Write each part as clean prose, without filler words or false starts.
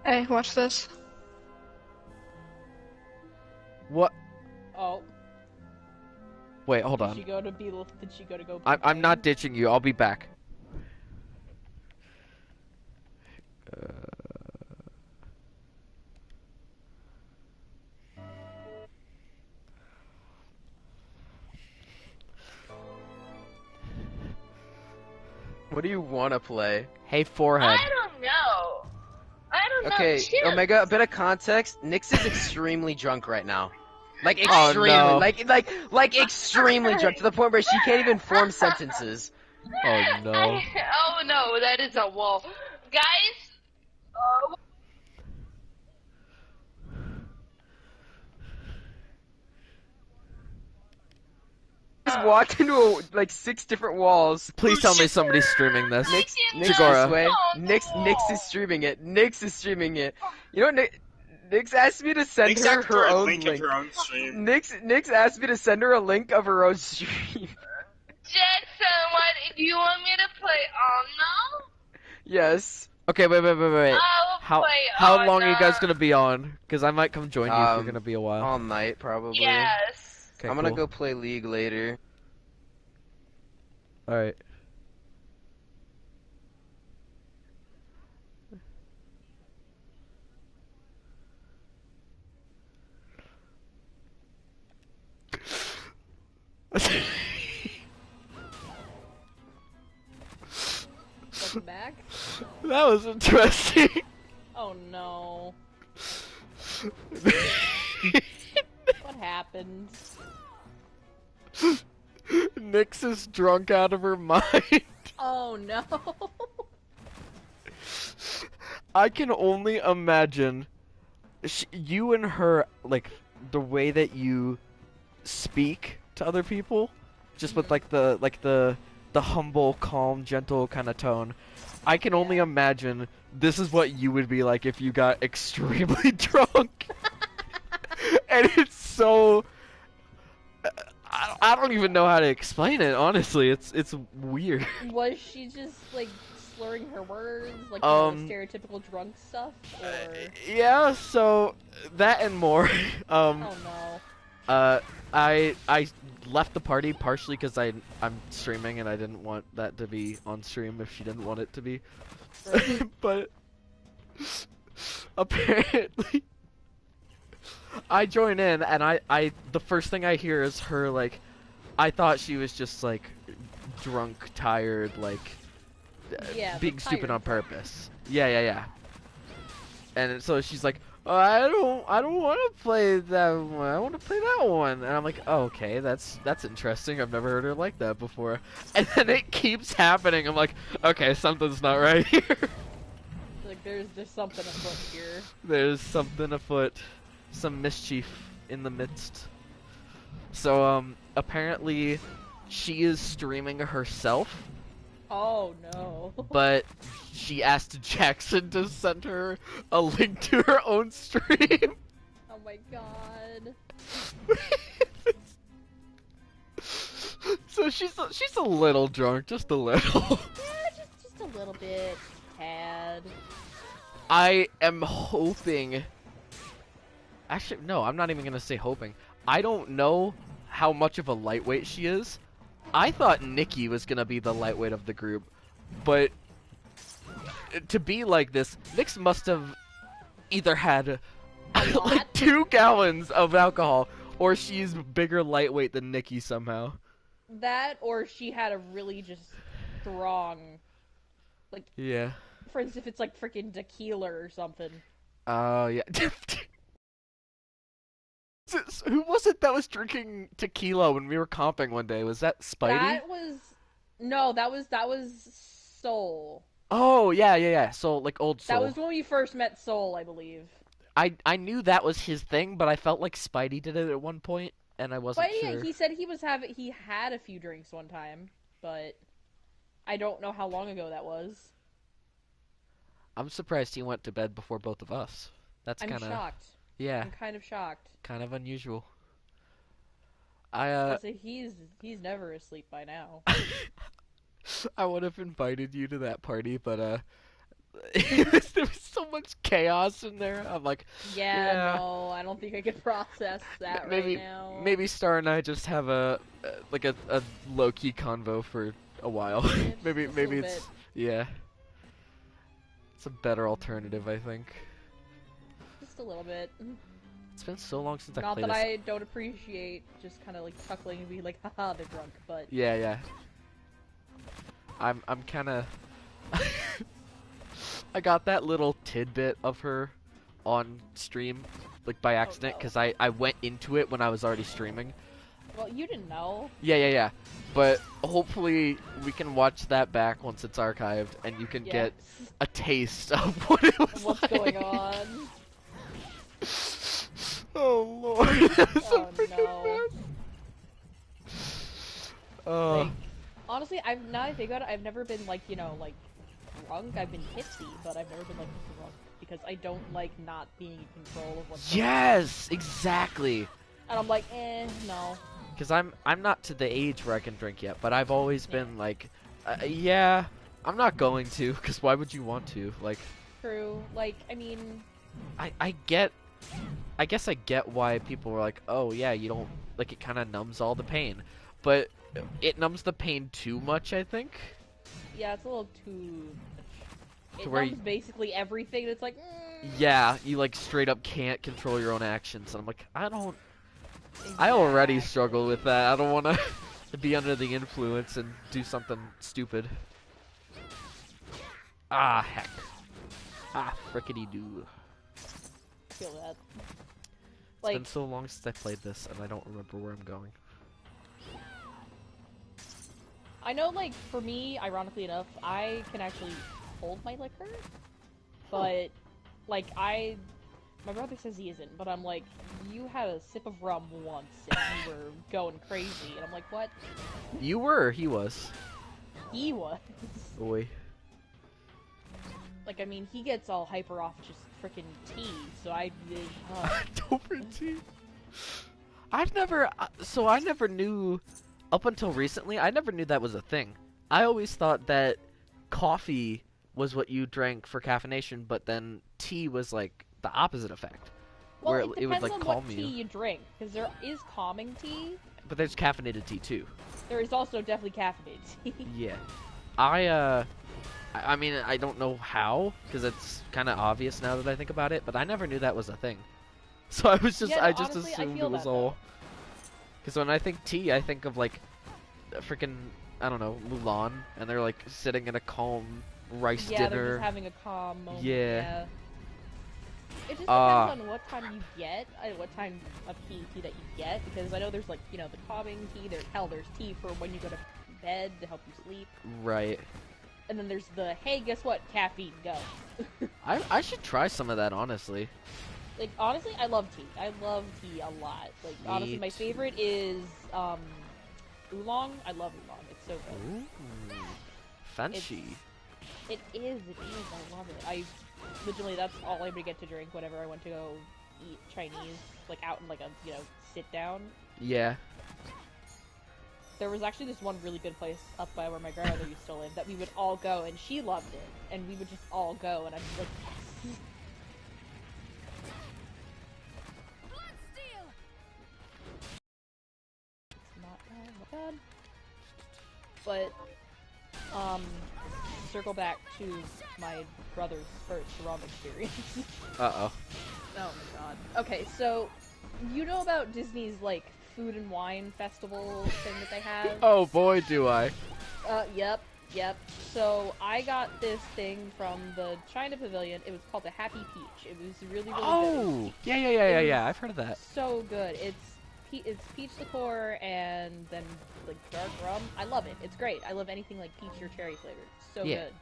Hey, watch this. What? Oh. Wait, hold Did on. she go to be? Did she go to go? I'm not ditching you. I'll be back. What do you want to play? Hey, forehead. I don't know. I don't know. Okay, Chill. Omega, a bit of context. Nyx is extremely drunk right now. Like Oh, extremely, no. like extremely drunk to the point where she can't even form sentences. Oh no. Oh no, that is a wall. Guys, Just walked into like 6 different walls. Please tell me somebody's streaming this. Nyx Jagora. this way. Nyx is streaming it. Nyx is streaming it. You know, Nyx asked me to send her her own link. Of her own stream. Nyx asked me to send her a link of her own stream. Jaxon, what do you want me to play Uno? Yes. Okay, wait. I'll play How long are you Uno. guys gonna be on? Because I might come join you if you're gonna be a while. All night probably. Yes. Okay, I'm gonna cool. go play League later. All right. Welcome back. That was interesting. Oh no. What happened? Nyx is drunk out of her mind. Oh no. I can only imagine you and her, like, the way that you speak to other people, just with like the humble, calm, gentle kind of tone. I can only imagine this is what you would be like if you got extremely drunk. And it's so I don't even know how to explain it, honestly. It's weird. Was she just like slurring her words, like you know, the stereotypical drunk stuff? Or... Yeah, so that and more. Oh no. I left the party partially because I'm streaming and I didn't want that to be on stream if she didn't want it to be. Right. But apparently I join in and I the first thing I hear is her like, I thought she was just like drunk, tired, like being stupid on purpose. Yeah. And so she's like, oh, I don't want to play that one. I want to play that one. And I'm like, oh, okay, that's interesting. I've never heard her like that before. And then it keeps happening. I'm like, okay, something's not right here. Like there's something afoot here. There's something afoot. Some mischief in the midst. So apparently she is streaming herself. Oh no. But she asked Jaxon to send her a link to her own stream. Oh my god. So she's a little drunk, just a little. Yeah, just a little bit, tad. I am hoping. Actually, no, I'm not even gonna say hoping. I don't know how much of a lightweight she is. I thought Nikki was gonna be the lightweight of the group, but to be like this, Nyx must have either had like 2 gallons of alcohol, or she's bigger lightweight than Nikki somehow. That, or she had a really just strong, like, Yeah. for instance, if it's like freaking tequila or something. Oh, yeah. Who was it that was drinking tequila when we were comping one day? Was that Spidey? That was that was Soul. Oh, yeah. So, like, old Soul. That was when we first met Soul, I believe. I knew that was his thing, but I felt like Spidey did it at one point, and I wasn't But sure. he said he had a few drinks one time, but I don't know how long ago that was. I'm surprised he went to bed before both of us. That's I'm kind of... shocked. Yeah. I'm kind of shocked. Kind of unusual. I say he's never asleep by now. I would have invited you to that party, but there was so much chaos in there. I'm like, Yeah, no, I don't think I could process that maybe right now. maybe Star and I just have a like a low key convo for a while. maybe just a maybe little it's bit. yeah. It's a better alternative, I think. Just a little bit. It's been so long since I Not played that this. I don't appreciate just kind of like chuckling and being like, haha, they're drunk, but Yeah. I'm kind of. I got that little tidbit of her on stream, like by accident, no. because I went into it when I was already streaming. well, you didn't know. Yeah. But hopefully we can watch that back once it's archived, and you can get Yes. a taste of what it was What's like. going on? Oh lord, that's Oh, a freaking no. mess. Oh. Like, honestly, now that I think about it, I've never been like, like drunk. I've been tipsy, but I've never been like drunk because I don't like not being in control of what's going on. Yes, exactly. And I'm like, no. Because I'm not to the age where I can drink yet, but I've always been like, yeah, I'm not going to, because why would you want to? Like, True. Like, I mean, I guess I get why people were like, oh yeah, you don't, like, it kind of numbs all the pain, but it numbs the pain too much, I think. yeah, it's a little too much. It where numbs basically everything, and it's like, Yeah, you like straight up can't control your own actions, and I'm like, I already struggle with that. I don't want to be under the influence and do something stupid. Ah, heck. Ah, frickety doo. Feel that. It's Like, been so long since I played this, and I don't remember where I'm going. I know, like, for me, ironically enough, I can actually hold my liquor, but, like, my brother says he isn't, but I'm like, you had a sip of rum once, and you were going crazy, and I'm like, what? You were, or he was? He was. Boy. Like, I mean, he gets all hyper off just freaking tea, so I did, Over tea. I never knew, up until recently, I never knew that was a thing. I always thought that coffee was what you drank for caffeination, but then tea was like the opposite effect. well, where it it would depends like on calm what tea you. you drink, because there is calming tea, But there's caffeinated tea too. there is also definitely caffeinated tea. Yeah. I mean, I don't know how, because it's kind of obvious now that I think about it, but I never knew that was a thing. So I was just, Yeah, I just honestly, I assumed feel it was that, all. though. Because when I think tea, I think of like, freaking, I don't know, Mulan, and they're like sitting in a calm rice Yeah, they're dinner. just having a calm moment. Yeah. It just depends on what time you get, what time of tea that you get, because I know there's like, the calming tea, there's tea for when you go to bed to help you sleep, Right. and then there's the, hey, guess what, caffeine, go. I should try some of that, honestly. Like, honestly, I love tea. I love tea a lot. Like, honestly, Me my too. favorite is, oolong. I love oolong. It's so good. Ooh. Fancy. It is. I love it. Literally, that's all I would get to drink whenever I went to go eat Chinese, like, out in, like, a, sit down. Yeah. There was actually this one really good place up by where my grandmother used to live that we would all go, and she loved it. And we would just all go, and I'd be like, yes. It's not bad. But, circle back to my brother's first rum experience. Uh-oh. Oh my god. Okay, so, you know about Disney's, like, food and wine festival thing that they have? Oh boy, do I. Yep. So, I got this thing from the China Pavilion. It was called the Happy Peach. It was really, really good. Oh! It Yeah, was I've heard of that. so good. It's peach liqueur and then, like, dark rum. I love it. It's great. I love anything, like, peach or cherry flavored. It's so Yeah. good.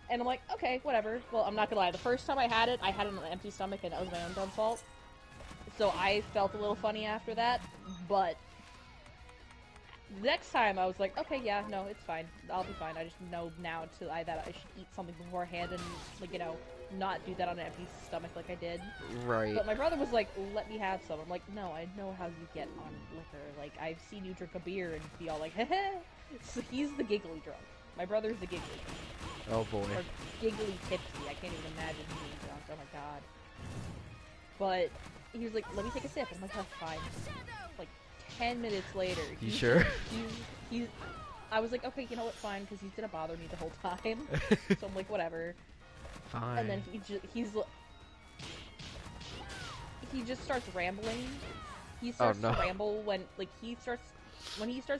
And I'm like, okay, whatever. Well, I'm not gonna lie. The first time I had it on an empty stomach, and that was my own dumb fault. So I felt a little funny after that, but next time I was like, okay, yeah, no, it's fine. I'll be fine. I just know now that I should eat something beforehand and, like, not do that on an empty stomach like I did. Right. But my brother was like, let me have some. I'm like, no, I know how you get on liquor. Like, I've seen you drink a beer and be all like, heh. So he's the giggly drunk. My brother's the giggly. Oh boy. Or giggly tipsy. I can't even imagine him being drunk. Oh my god. But he was like, let me take a sip. I'm like, that's fine. Like 10 minutes later. You sure? I was like, okay, you know what, fine, because he's gonna bother me the whole time. So I'm like, whatever. Fine. And then he just starts rambling. He starts to ramble when he starts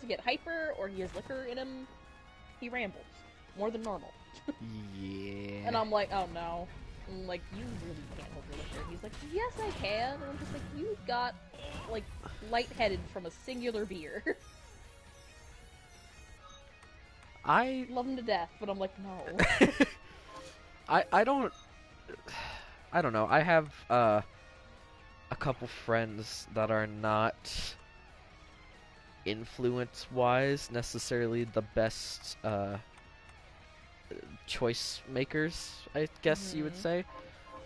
to get hyper or he has liquor in him. He rambles more than normal. Yeah. And I'm like, oh no. I'm like, you really can't hold your liquor. And he's like, yes, I can. And I'm just like, you got like lightheaded from a singular beer. I love him to death, but I'm like, no. I don't know. I have a couple friends that are not influence-wise necessarily the best choice makers, I guess you would say.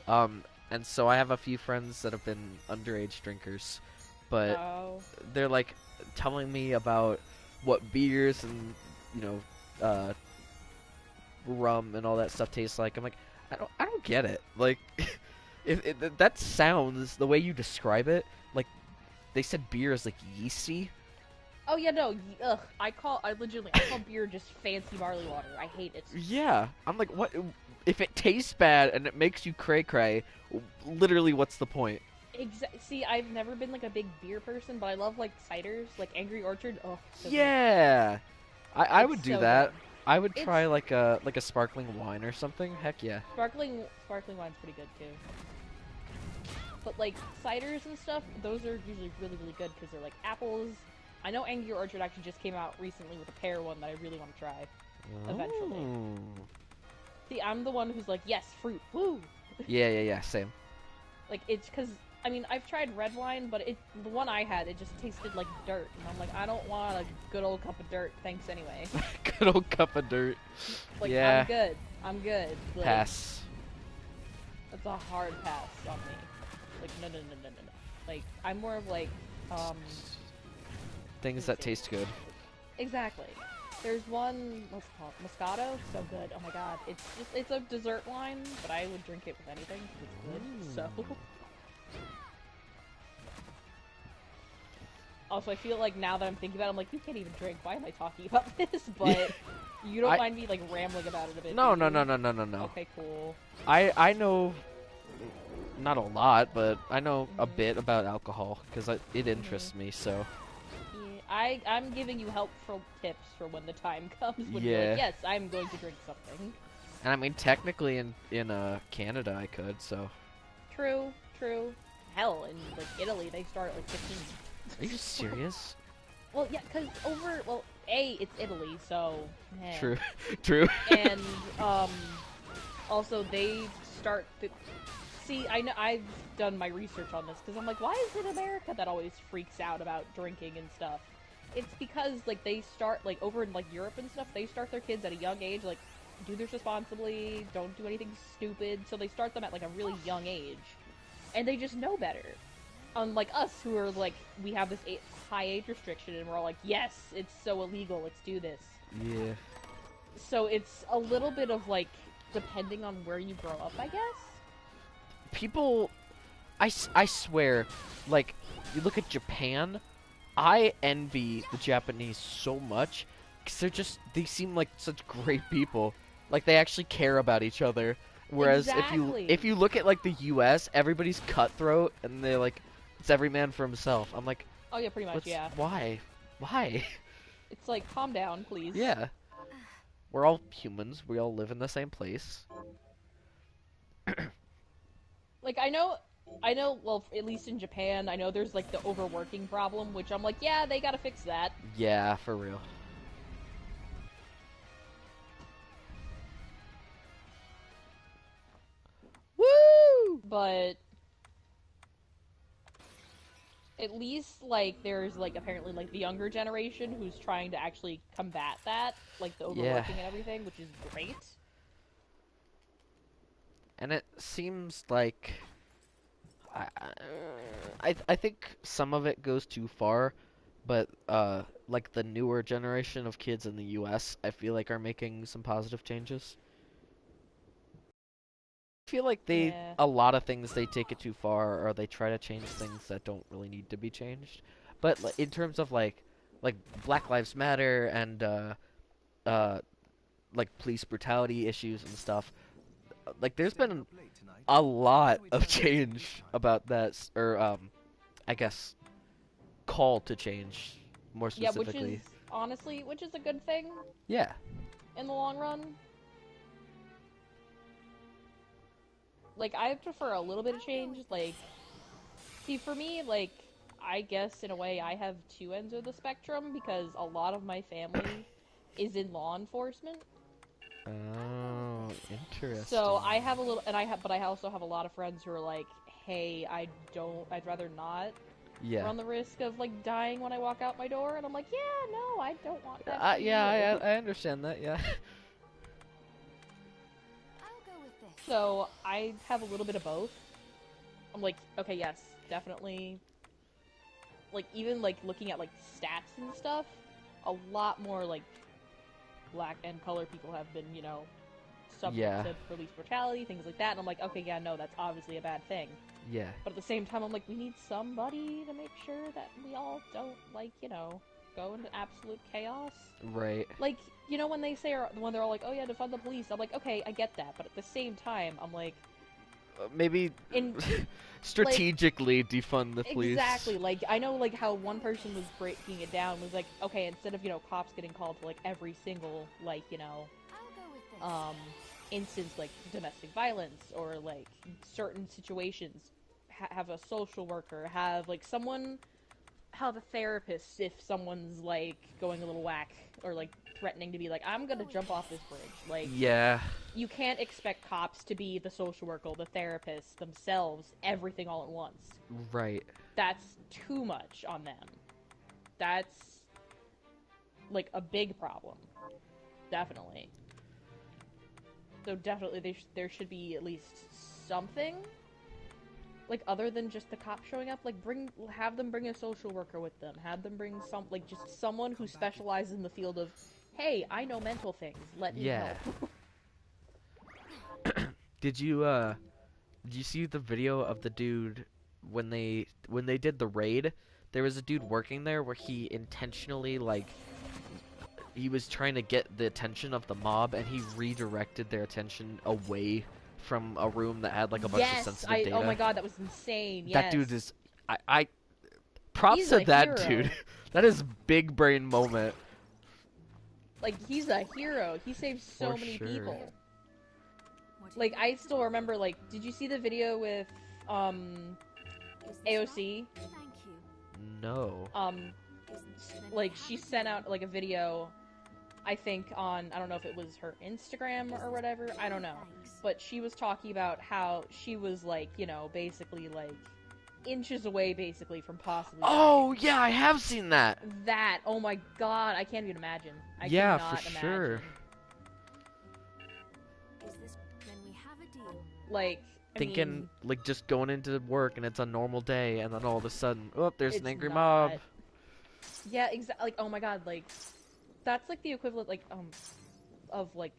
And so I have a few friends that have been underage drinkers, but they're like telling me about what beers and rum and all that stuff tastes like. I'm like, I don't get it. Like, that sounds, the way you describe it, like they said beer is like yeasty. Oh yeah, no, I call beer just fancy barley water. I hate it. Yeah, I'm like, what? If it tastes bad and it makes you cray cray, literally, what's the point? See, I've never been like a big beer person, but I love like ciders, like Angry Orchard. Oh, so yeah, I would do so that. good. I would try like a sparkling wine or something. Heck yeah. Sparkling wine's pretty good too. But like ciders and stuff, those are usually really good because they're like apples. I know Angry Orchard actually just came out recently with a pear one that I really want to try. Eventually. See, I'm the one who's like, yes, fruit, woo! Yeah, same. Like, it's because, I mean, I've tried red wine, but the one I had, it just tasted like dirt. And I'm like, I don't want a good old cup of dirt, thanks anyway. Good old cup of dirt. Like, yeah. I'm good. Like, pass. That's a hard pass on me. Like, no. Like, I'm more of like, things that taste good. Exactly. There's one, what's it called? Moscato? So good. Oh my god. It's a dessert wine, but I would drink it with anything. It's good. So. Also, I feel like now that I'm thinking about it, I'm like, you can't even drink. Why am I talking about this? But you don't mind me like rambling about it a bit. No. Okay, cool. I know not a lot, but I know a bit about alcohol because it interests me. So. I'm giving you helpful tips for when the time comes when you're like, yes, I'm going to drink something. And I mean, technically in Canada I could, so. True. Hell, in like Italy they start at like 15. Are you serious? Well, yeah, because it's Italy, so. Eh. True. And also they start. See, I know I've done my research on this because I'm like, why is it America that always freaks out about drinking and stuff? It's because like they start like over in like Europe and stuff, they start their kids at a young age, like do this responsibly, don't do anything stupid. So they start them at like a really young age, and they just know better. Unlike us, who are like, we have this high age restriction, and we're all like, yes, it's so illegal, let's do this. Yeah. So it's a little bit of like depending on where you grow up, I guess. People, I swear, like, you look at Japan, I envy the Japanese so much, because they seem like such great people. Like, they actually care about each other. Whereas if you look at, like, the US, everybody's cutthroat, and they're like, it's every man for himself. I'm like, oh yeah, pretty much, yeah. Why? It's like, calm down, please. Yeah. We're all humans, we all live in the same place. Like, I know, well, at least in Japan, I know there's, like, the overworking problem, which I'm like, yeah, they gotta fix that. Yeah, for real. Woo! But at least, like, there's, like, apparently, like, the younger generation who's trying to actually combat that, like, the overworking and everything, which is great. And it seems like I think some of it goes too far, but like the newer generation of kids in the US, I feel like are making some positive changes. I feel like Yeah. a lot of things they take it too far, or they try to change things that don't really need to be changed. But in terms of like Black Lives Matter and uh like police brutality issues and stuff, like there's been a lot of change about that, or I guess call to change more Yeah, which specifically. is honestly, which is a good thing Yeah. in the long run. Like, I prefer a little bit of change. Like, see, for me, like, I guess in a way I have two ends of the spectrum because a lot of my family is in law enforcement. Oh, interesting. So I have a little, but I also have a lot of friends who are like, "Hey, I'd rather not Yeah. run the risk of like dying when I walk out my door." And I'm like, "Yeah, no, I don't want that for Yeah, you." I understand that. Yeah. So I have a little bit of both. I'm like, okay, yes, definitely. Like, even like looking at like stats and stuff, a lot more like black and color people have been, subject Yeah. to police brutality, things like that. And I'm like, okay, yeah, no, that's obviously a bad thing. Yeah. But at the same time, I'm like, we need somebody to make sure that we all don't, like, go into absolute chaos. Right. Like, when they say, when they're all like, oh yeah, defund the police, I'm like, okay, I get that. But at the same time, I'm like, Maybe strategically defund the police. exactly. Like, I know, like, how one person was breaking it down was like, okay, instead of, cops getting called to, like, every single, like, instance, like, domestic violence or, like, certain situations, have a social worker, have, like, have a therapist if someone's, like, going a little whack or, like, threatening to be like, I'm gonna jump off this bridge. Like, yeah. You can't expect cops to be the social worker, the therapist, themselves, everything all at once. Right. That's too much on them. That's, like, a big problem. Definitely. So definitely there should be at least something, like, other than just the cop showing up. Like, have them bring a social worker with them. Have them bring just someone who specializes in the field of, hey, I know mental things. Let me help. Did you see the video of the dude when they did the raid? There was a dude working there where he intentionally, like, he was trying to get the attention of the mob, and he redirected their attention away from a room that had like a bunch of sensitive data. Oh my god, that was insane. Yes. That dude is I props to that dude. That is big brain moment. Like, he's a hero. He saved so many people. Like, I still remember, like, did you see the video with AOC? No. Like, she sent out like a video, I think on, I don't know if it was her Instagram or whatever, I don't know. But she was talking about how she was, like, basically, like, inches away, basically, from possibly Oh, dying. yeah, I have seen that. Oh my god, I can't even imagine. I yeah, cannot for imagine. sure. Like, thinking, like, just going into work and it's a normal day, and then all of a sudden, oh, there's an angry not. mob. Yeah, exactly. Like, oh my god, like, that's like the equivalent, like, of, like,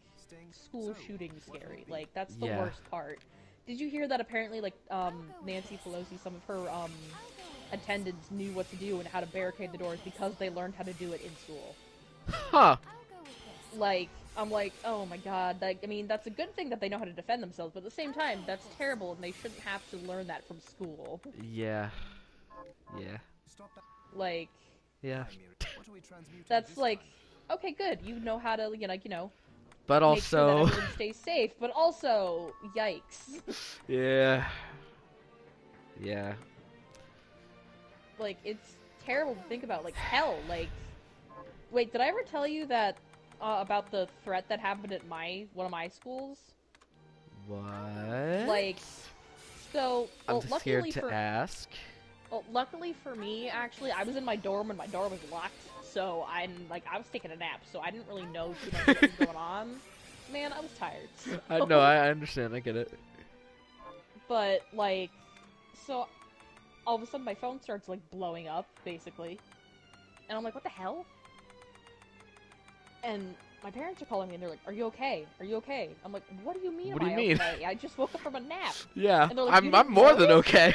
school shooting scary. Like, that's the worst part. Did you hear that apparently, like, Nancy Pelosi, some of her, attendants knew what to do and how to barricade the doors because they learned how to do it in school? Huh. Like, I'm like, oh my god, like, I mean, that's a good thing that they know how to defend themselves, but at the same time, that's terrible, and they shouldn't have to learn that from school. Yeah. Yeah. Like, yeah. That's like, okay, good, you know how to, but also, make sure that everyone stays safe, but also, yikes. yeah. Yeah. Like, it's terrible to think about, like, hell, like, wait, did I ever tell you that, about the threat that happened at one of my schools? What? Like, so, well, I'm scared to ask. Well, luckily for me, actually, I was in my dorm and my door was locked, so I was taking a nap, so I didn't really know too much what was going on. Man, I was tired. So. I understand, I get it. But, like, so, all of a sudden my phone starts, like, blowing up, basically. And I'm like, what the hell? And my parents are calling me and they're like, "Are you okay? Are you okay?" I'm like, "What do you mean? What do you am I mean? okay? I just woke up from a nap." Yeah, And they're like, "You I'm didn't more than notice?" okay.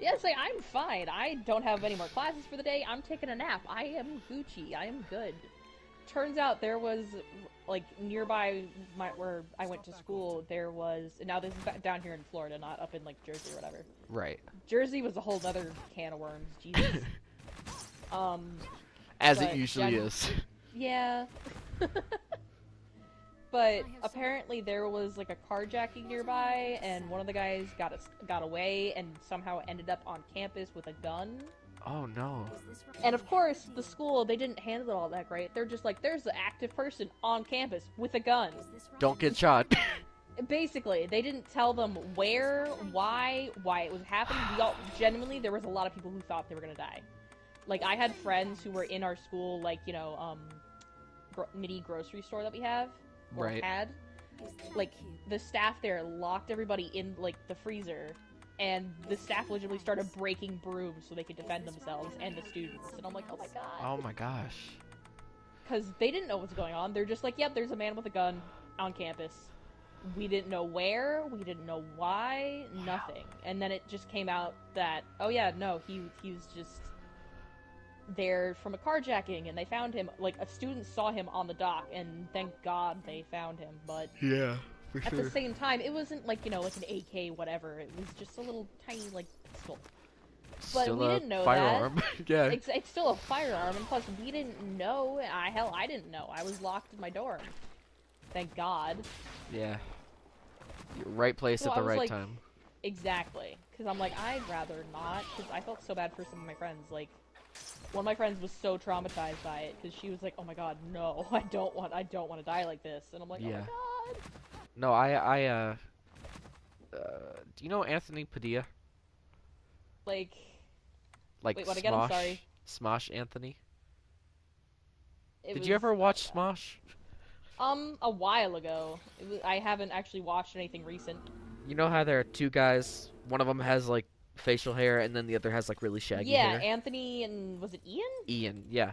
Yeah, it's like, I'm fine. I don't have any more classes for the day. I'm taking a nap. I am Gucci. I am good. Turns out there was, like, nearby where I went to school, there was, now this is down here in Florida, not up in, like, Jersey or whatever. Right. Jersey was a whole other can of worms. Jesus. As it but usually is. Yeah. But apparently there was like a carjacking nearby, and one of the guys got away and somehow ended up on campus with a gun. Oh no. And of course, the school, they didn't handle it all that great. They're just like, there's an active person on campus with a gun. Don't get shot. Basically, they didn't tell them where, why it was happening. Genuinely, there was a lot of people who thought they were gonna die. Like, I had friends who were in our school, like, you know, mini grocery store that we have. Or Right. had. Like, the staff there locked everybody in, like, the freezer, and the staff literally started breaking brooms so they could defend themselves and the students. And I'm like, oh my god. Oh my gosh. Because they didn't know what's going on. They're just like, yep, there's a man with a gun on campus. We didn't know where, we didn't know why, nothing. And then it just came out that, oh yeah, no, he was just there from a carjacking, and they found him, like, a student saw him on the dock, and thank God they found him, but Yeah, for at the same time, it wasn't like, you know, like an AK, whatever, it was just a little tiny, like, pistol. But Still we a didn't know firearm. that. Yeah. It's still a firearm, and plus, we didn't know, I didn't know, I was locked in my dorm. Thank God. Yeah. Right place So at the I was right like, time. Exactly. Because I'm like, I'd rather not, because I felt so bad for some of my friends, like, one of my friends was so traumatized by it because she was like, "Oh my god, no! I don't want to die like this." And I'm like, Yeah. "Oh my god!" No, do you know Anthony Padilla? Like, Like wait, what Smosh? again? I'm sorry. Smosh Anthony? It Did was, you ever watch Smosh? A while ago. I haven't actually watched anything recent. You know how there are two guys, one of them has like facial hair and then the other has like really shaggy Yeah, hair? Anthony and was it Ian? Ian, yeah.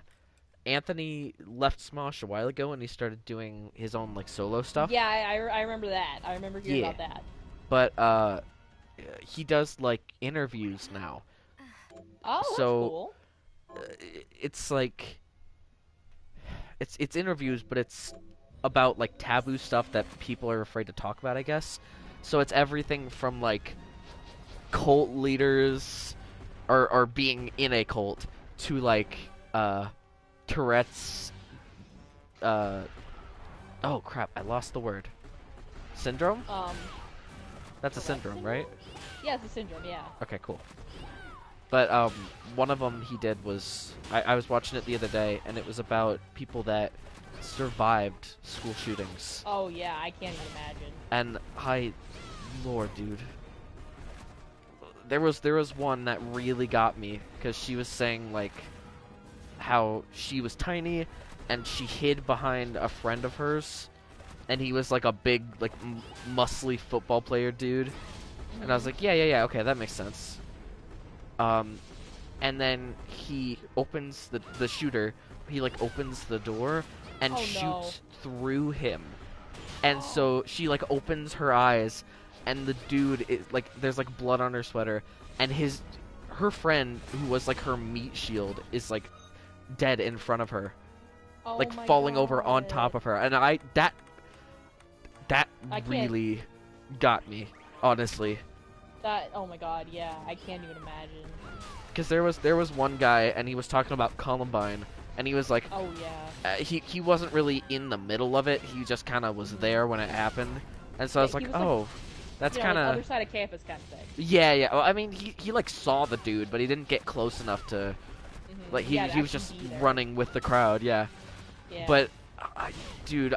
Anthony left Smosh a while ago and he started doing his own like solo stuff. Yeah, I remember that. I remember hearing Yeah. about that. But he does like interviews now. Oh, So, that's cool. It's like it's interviews, but it's about like taboo stuff that people are afraid to talk about, I guess. So it's everything from like cult leaders or being in a cult to like Tourette's oh crap, I lost the word. Syndrome? That's a syndrome, right? Yeah, it's a syndrome. Yeah. Okay, cool. But one of them he did was I was watching it the other day, and it was about people that survived school shootings. Oh yeah, I can't even imagine. And Lord, dude, there was one that really got me because she was saying like how she was tiny and she hid behind a friend of hers, and he was like a big like muscly football player dude, and I was like, yeah, okay, that makes sense. And then he opens the shooter. He like opens the door and shoots through him. And so she like opens her eyes, and the dude is like, there's like blood on her sweater, and her friend who was like her meat shield is like dead in front of her, like falling over on top of her. And that really got me, honestly. Oh my god, yeah, I can't even imagine. Because there was one guy, and he was talking about Columbine, and he was like, oh yeah, he wasn't really in the middle of it. He just kind of was there when it happened, and so I was like, oh, that's kind of other side of campus kind of thing. Yeah. Well, I mean, he like saw the dude, but he didn't get close enough to, like he was just running with the crowd. Yeah. But dude,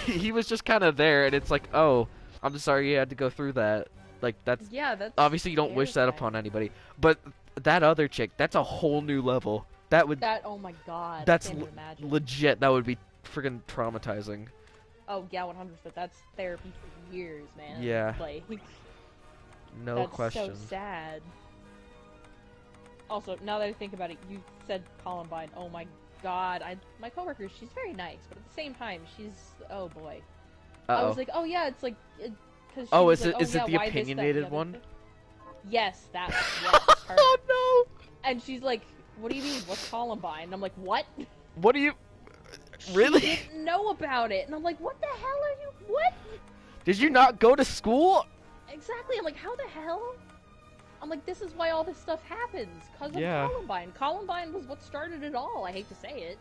he was just kind of there, and it's like, oh, I'm sorry you had to go through that. Like, that's obviously you don't wish that upon anybody. But that other chick, that's a whole new level. Oh my god. That's legit. That would be friggin' traumatizing. Oh yeah, 100%. That's therapy for years, man. Yeah. Like, no question. That's so sad. Also, now that I think about it, you said Columbine. Oh my god, my coworker, she's very nice, but at the same time, she's, oh boy. Uh-oh. I was like, oh yeah, it's like, because Oh, is is it the opinionated one? Yes, that yes, her. Oh no! And she's like, what do you mean, what's Columbine? And I'm like, what? What do you... Really? She didn't know about it, and I'm like, what the hell are you, what? Did you not go to school? Exactly, I'm like, how the hell? I'm like, this is why all this stuff happens, because of Yeah. Columbine. Columbine was what started it all, I hate to say it.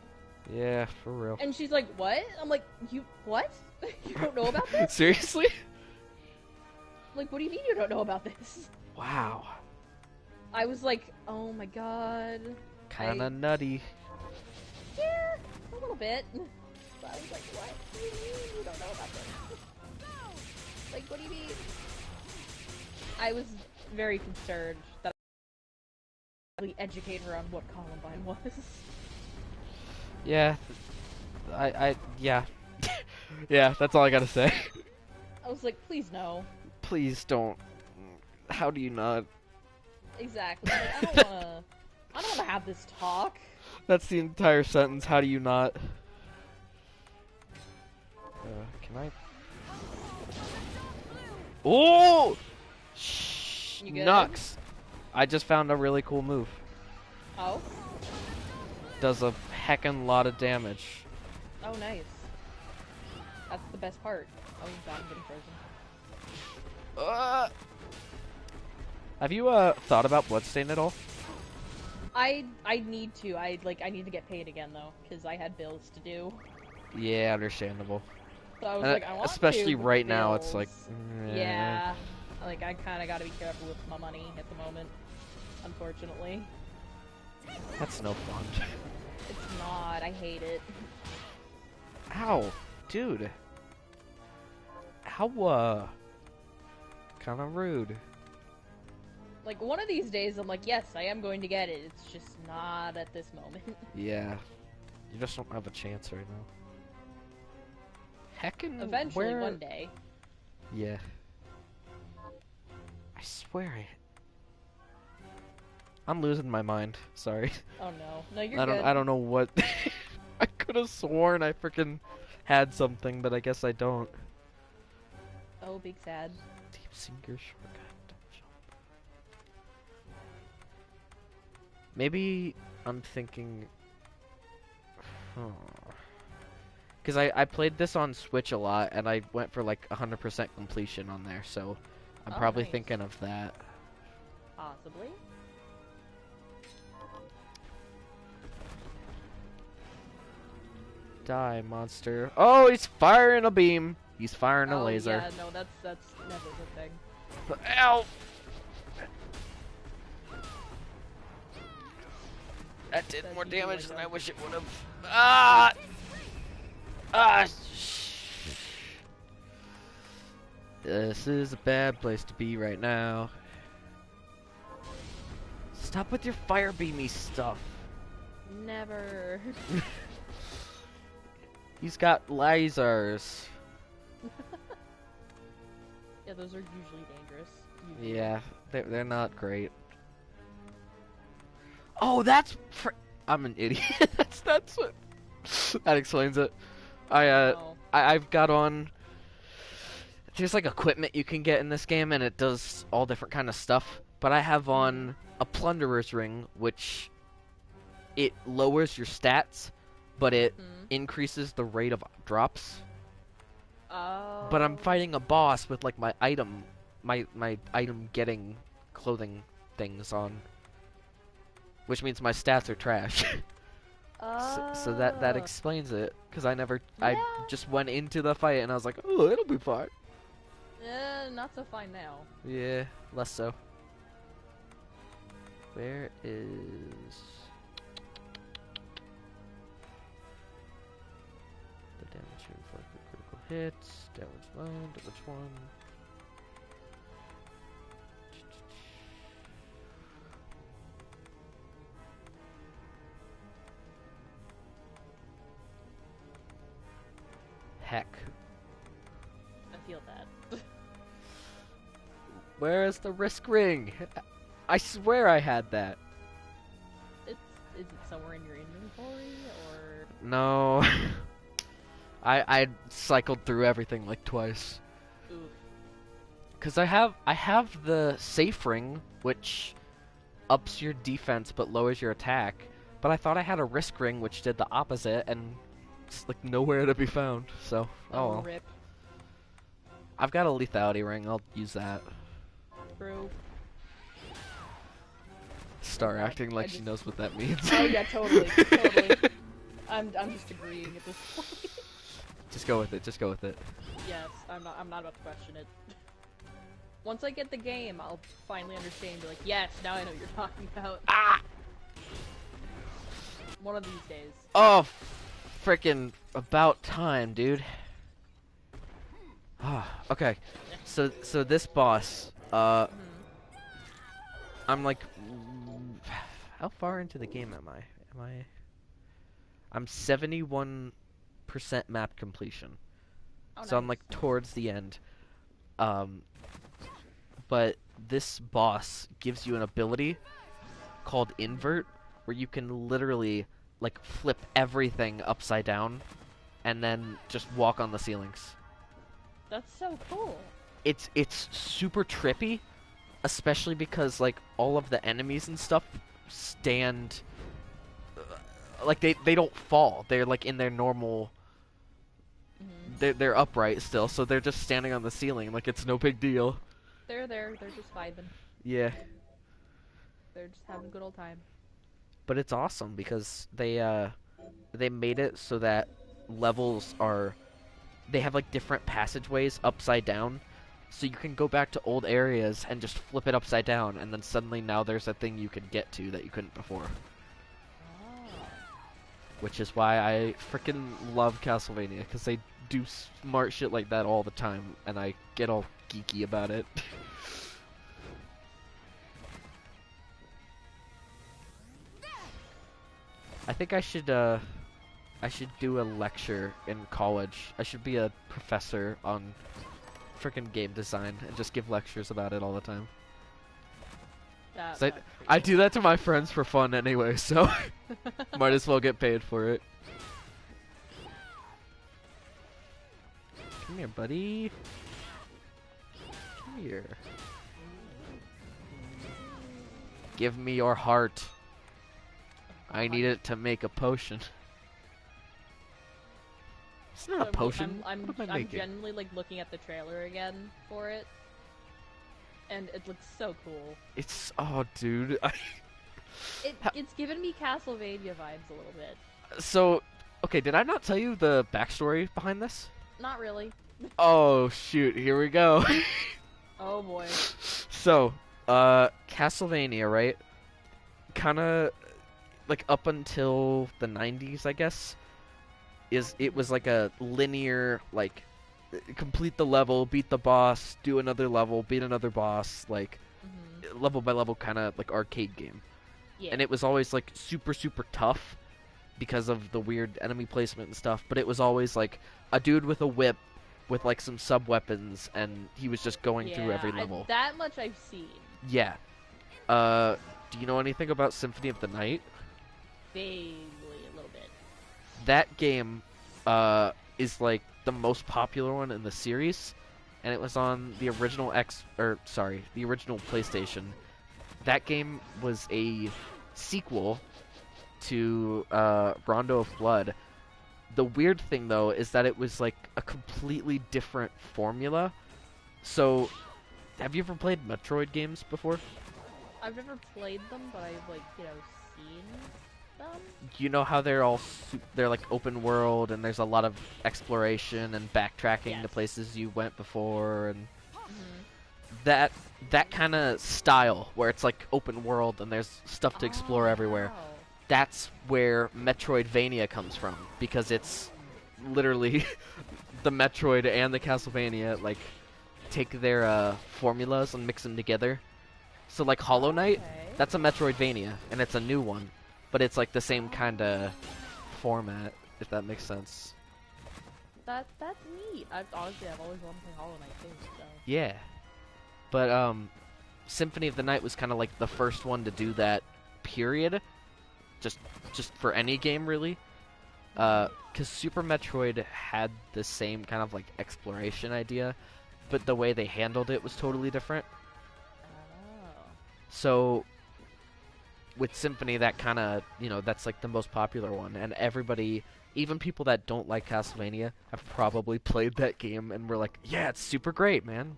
Yeah, for real. And she's like, what? I'm like, you, what? You don't know about this? Seriously? Like, what do you mean you don't know about this? Wow. I was like, oh my god. Kinda nutty. Yeah, a little bit. But I was like, what do you mean you don't know about this? Like, what do you mean? I was very concerned that I really educate her on what Columbine was. Yeah. Yeah. Yeah, that's all I gotta say. I was like, please no. Please don't. How do you not? Exactly. Like, I don't wanna have this talk. That's the entire sentence. How do you not? Can I? Oh! You good? Nux! I just found a really cool move. Oh? Does a heckin' lot of damage. Oh, nice. That's the best part. Oh, God, I'm getting frozen. Have you thought about Bloodstained at all? I need to. I need to get paid again though, because I had bills to do. Yeah, understandable. So I was like, I want especially to, but right now, bills. it's like, yeah, like I kind of got to be careful with my money at the moment, unfortunately. That's no fun. It's not. I hate it. Ow, dude. How kind of rude. Like one of these days, I'm like, yes, I am going to get it. It's just not at this moment. Yeah, you just don't have a chance right now. Heckin' Eventually, one day. Yeah. I swear I'm losing my mind. Sorry. Oh no, no, you're I good. don't know what. I could have sworn I freaking had something, but I guess I don't. Oh, big sad. Deep sinker shortcut. Maybe I'm thinking. Because I played this on Switch a lot, and I went for like 100% completion on there, so I'm probably nice. thinking of that. Possibly. Die, monster. Oh, he's firing a beam. He's firing a Oh, laser. yeah, no, that's never a good thing. Ow! That did more damage than I wish it would have. Ah! Ah! This is a bad place to be right now. Stop with your fire beamy stuff. Never. He's got lasers. Yeah, those are usually dangerous. Usually. Yeah, they're not great. Oh, that's I'm an idiot. that's what that explains it. I've got on. There's like equipment you can get in this game, and it does all different kind of stuff. But I have on a plunderer's ring, which it lowers your stats, but it increases the rate of drops. Oh. But I'm fighting a boss with like my item getting clothing things on, which means my stats are trash. So that explains it, because I just went into the fight and I was like, oh, it'll be fine. Not so fine now. Yeah, less so. Where is the damage here for critical hits? Damage 1, damage 1. Heck. I feel that. Where is the risk ring? I swear I had that. It's Is it somewhere in your inventory, or? No. I cycled through everything like twice. Oof. Cause I have the safe ring, which ups your defense but lowers your attack. But I thought I had a risk ring, which did the opposite, and it's like nowhere to be found. So, oh well. Rip. I've got a lethality ring. I'll use that. True. Start acting like she knows what that means. Oh yeah, totally, totally. I'm just agreeing at this point. Just go with it. Just go with it. Yes, I'm not about to question it. Once I get the game, I'll finally understand and be like, yes, now I know what you're talking about. Ah! One of these days. Oh, frickin' about time, dude. Ah, okay. So this boss, I'm like, how far into the game am I? I'm 71% map completion. Oh, So I'm nice. like towards the end. But this boss gives you an ability called invert, where you can literally like flip everything upside down and then just walk on the ceilings. That's so cool. It's super trippy, especially because like all of the enemies and stuff stand like they don't fall. They're like in their normal they're upright still, so they're just standing on the ceiling like it's no big deal. They're just vibing. Yeah. They're just having a good old time. But it's awesome because they made it so that levels they have like different passageways upside down, so you can go back to old areas and just flip it upside down, and then suddenly now there's a thing you can get to that you couldn't before. Oh. Which is why I freaking love Castlevania, because they do smart shit like that all the time, and I get all geeky about it. I think I should do a lecture in college. I should be a professor on frickin' game design and just give lectures about it all the time. I do that to my friends for fun anyway, so might as well get paid for it. Come here, buddy. Come here. Give me your heart. I need it to make a potion. It's not a potion. I'm What am I making? genuinely like looking at the trailer again for it, and it looks so cool. It's dude. It's given me Castlevania vibes a little bit. So, okay, did I not tell you the backstory behind this? Not really. Oh shoot, here we go. Oh boy. So, Castlevania, right? Kinda like up until the 90s, I guess. It was like a linear, like, complete the level, beat the boss, do another level, beat another boss, like, level by level kind of like arcade game. Yeah. And it was always like super tough because of the weird enemy placement and stuff, but it was always like a dude with a whip with like some sub weapons, and he was just going through every level. That much I've seen. Yeah. Do you know anything about Symphony of the Night? Vaguely, a little bit. That game is like the most popular one in the series, and it was on the original the original PlayStation. That game was a sequel to Rondo of Blood. The weird thing though is that it was like a completely different formula. So, have you ever played Metroid games before? I've never played them, but I've like, seen them. You know how they're like open world, and there's a lot of exploration and backtracking to places you went before, and that kind of style where it's like open world and there's stuff to explore everywhere. Wow. That's where Metroidvania comes from, because it's literally the Metroid and the Castlevania like take their formulas and mix them together. So like Hollow Knight, that's a Metroidvania, and it's a new one, but it's like the same kind of format, if that makes sense. That's neat. I've always wanted to play Hollow Knight too. So. Yeah, but Symphony of the Night was kind of like the first one to do that. Period. just for any game really. Because Super Metroid had the same kind of like exploration idea, but the way they handled it was totally different. Oh. So with Symphony, that kind of, that's like the most popular one, and everybody, even people that don't like Castlevania, have probably played that game and were like, yeah, it's super great, man.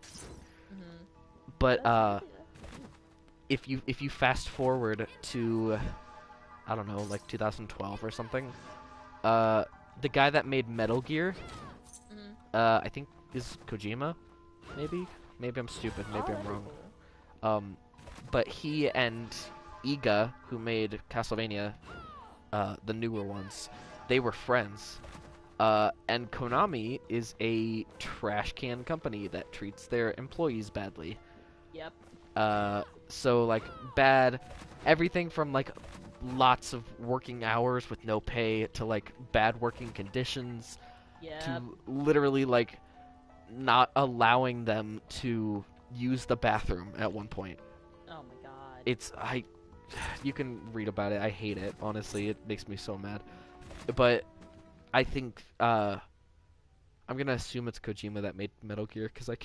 Mhm. But if you fast forward to, I don't know, like 2012 or something, the guy that made Metal Gear, Mhm. I think is Kojima, maybe I'm stupid, maybe I'm wrong. But he and Iga, who made Castlevania, the newer ones, they were friends. And Konami is a trash can company that treats their employees badly. Yep. So like bad, everything from like lots of working hours with no pay to like bad working conditions Yep. to literally like not allowing them to use the bathroom at one point. Oh my god. You can read about it. I hate it, honestly. It makes me so mad. But I think I'm gonna assume it's Kojima that made Metal Gear because I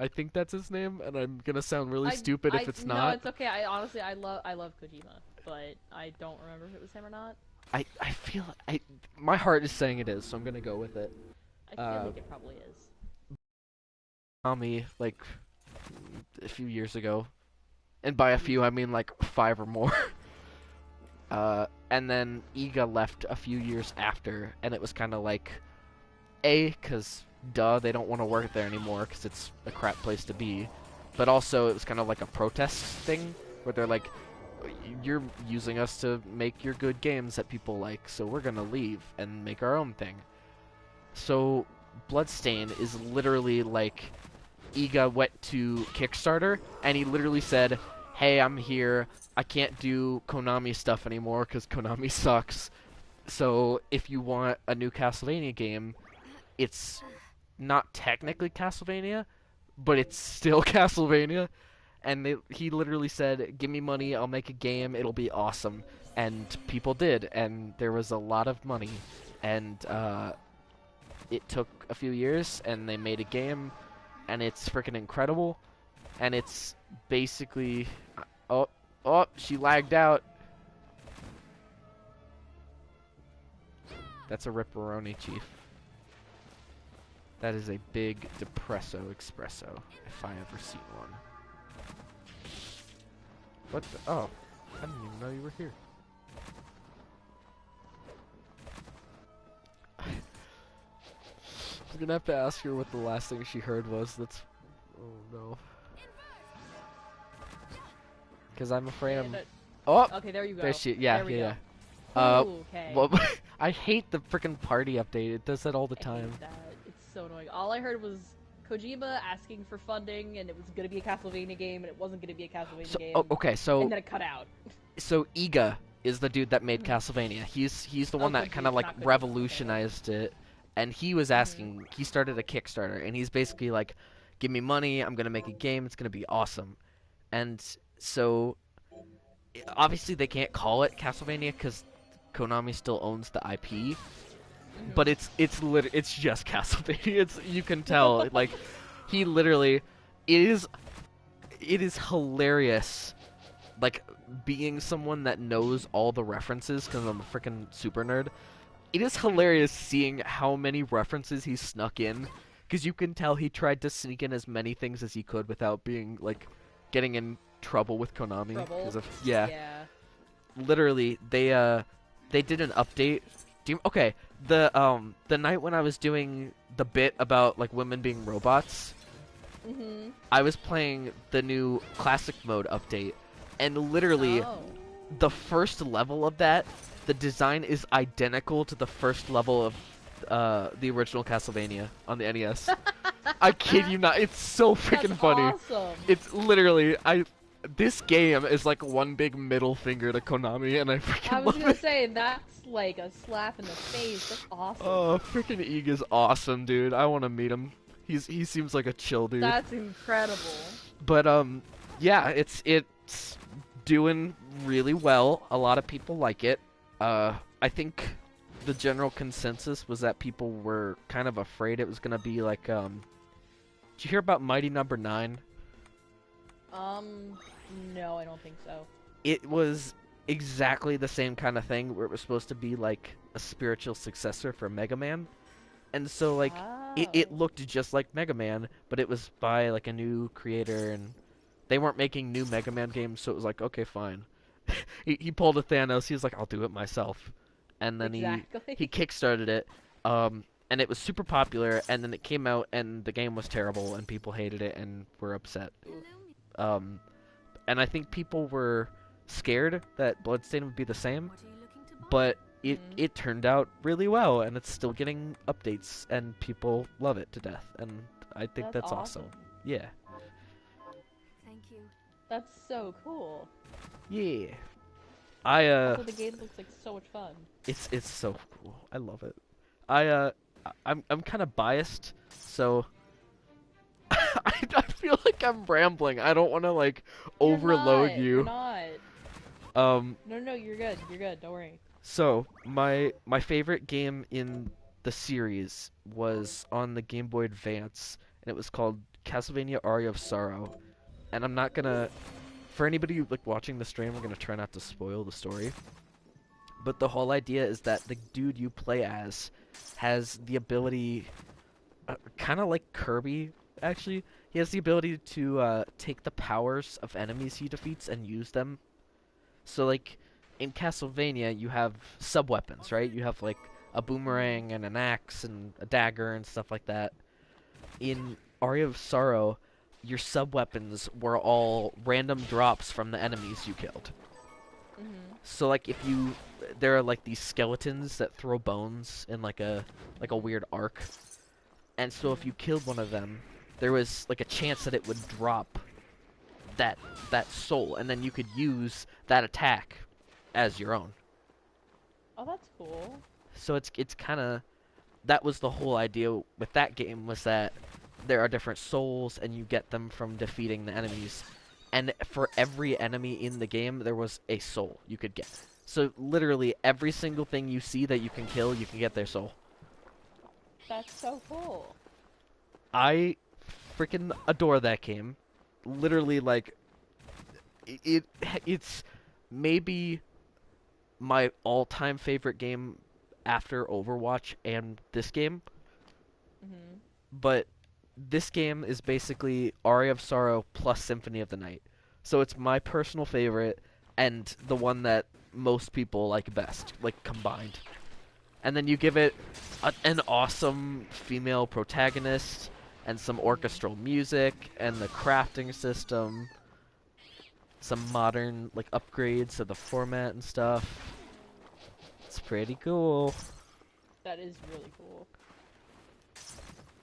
think that's his name, and I'm gonna sound really stupid if it's not. No, it's okay. I love Kojima, but I don't remember if it was him or not. I feel my heart is saying it is, so I'm gonna go with it. I feel like it probably is. Konami, like a few years ago, and by a few I mean like 5 or more. And then Iga left a few years after, and it was kind of like, because duh, they don't want to work there anymore because it's a crap place to be. But also, it was kind of like a protest thing, where they're like, you're using us to make your good games that people like, so we're gonna leave and make our own thing. So, Bloodstained is literally like, Iga went to Kickstarter, and he literally said, hey, I'm here, I can't do Konami stuff anymore because Konami sucks. So if you want a new Castlevania game, it's not technically Castlevania, but it's still Castlevania. And he literally said, give me money, I'll make a game, it'll be awesome. And people did, and there was a lot of money. And it took a few years, and they made a game, and it's freaking incredible. And it's basically... Oh, she lagged out. That's a Ripperoni, Chief. That is a big Depresso Espresso, if I ever seen one. What the? Oh, I didn't even know you were here. I'm gonna have to ask her what the last thing she heard was. That's... Oh no. Because I'm afraid I'm... Oh! Okay, there you go. There she... Yeah, there we yeah. go. Ooh, okay. Well, I hate the freaking party update. It does that all the time. I hate that. It's so annoying. All I heard was Kojima asking for funding, and it was gonna be a Castlevania game, and it wasn't gonna be a Castlevania game. Oh, okay, so... And then it cut out. So Iga is the dude that made Castlevania. He's the one that kind of like revolutionized it, and he was asking. He started a Kickstarter, and he's basically like, "Give me money. I'm gonna make a game. It's gonna be awesome." And so, obviously, they can't call it Castlevania because Konami still owns the IP. But it's just Castlevania. You can tell. Like, he literally it is hilarious. Like, being someone that knows all the references because I'm a freaking super nerd. It is hilarious seeing how many references he snuck in, because you can tell he tried to sneak in as many things as he could without being like getting in trouble with Konami. Yeah. Literally, they did an update. Okay, the night when I was doing the bit about like women being robots, I was playing the new classic mode update, and literally the first level of that, the design is identical to the first level of the original Castlevania on the NES. I kid you not, it's so freaking funny. Awesome. It's literally this game is like one big middle finger to Konami, and I freaking love it. I was gonna say, that's like a slap in the face. That's awesome. Oh, freaking Iga's awesome, dude. I want to meet him. He seems like a chill dude. That's incredible. But yeah, it's doing really well. A lot of people like it. I think the general consensus was that people were kind of afraid it was gonna be like, did you hear about Mighty Number 9? No, I don't think so. It was exactly the same kind of thing where it was supposed to be like a spiritual successor for Mega Man. And so like it Oh. looked just like Mega Man, but it was by like a new creator, and they weren't making new Mega Man games, so it was like, okay, fine. He pulled a Thanos, he was like, I'll do it myself. And then Exactly. he kickstarted it, and it was super popular, and then it came out and the game was terrible and people hated it and were upset. And I think people were scared that Bloodstained would be the same, but it turned out really well, and it's still getting updates, and people love it to death, and I think that's awesome. Yeah. Thank you. That's so cool. Yeah. Also, the game looks like so much fun. It's so cool. I love it. I'm kind of biased, so I feel like I'm rambling. I don't want to like overload you. You're not. No, you're good. You're good. Don't worry. So my favorite game in the series was on the Game Boy Advance, and it was called Castlevania Aria of Sorrow. And I'm not gonna, for anybody like watching the stream, I'm gonna try not to spoil the story. But the whole idea is that the dude you play as has the ability, kind of like Kirby, actually. He has the ability to take the powers of enemies he defeats and use them. So like in Castlevania, you have sub-weapons, right? You have like a boomerang and an axe and a dagger and stuff like that. In Aria of Sorrow, your sub-weapons were all random drops from the enemies you killed. So like if you, there are like these skeletons that throw bones in like a weird arc, and so if you killed one of them, there was like a chance that it would drop that soul, and then you could use that attack as your own. Oh, that's cool. So it's kind of, that was the whole idea with that game, was that there are different souls and you get them from defeating the enemies. And for every enemy in the game, there was a soul you could get. So literally every single thing you see that you can kill, you can get their soul. That's so cool. I freaking adore that game. Literally, like, it's maybe my all-time favorite game after Overwatch and this game. But this game is basically Aria of Sorrow plus Symphony of the Night. So it's my personal favorite and the one that most people like best, like combined. And then you give it an awesome female protagonist and some orchestral music and the crafting system, some modern like upgrades to the format and stuff. It's pretty cool. That is really cool.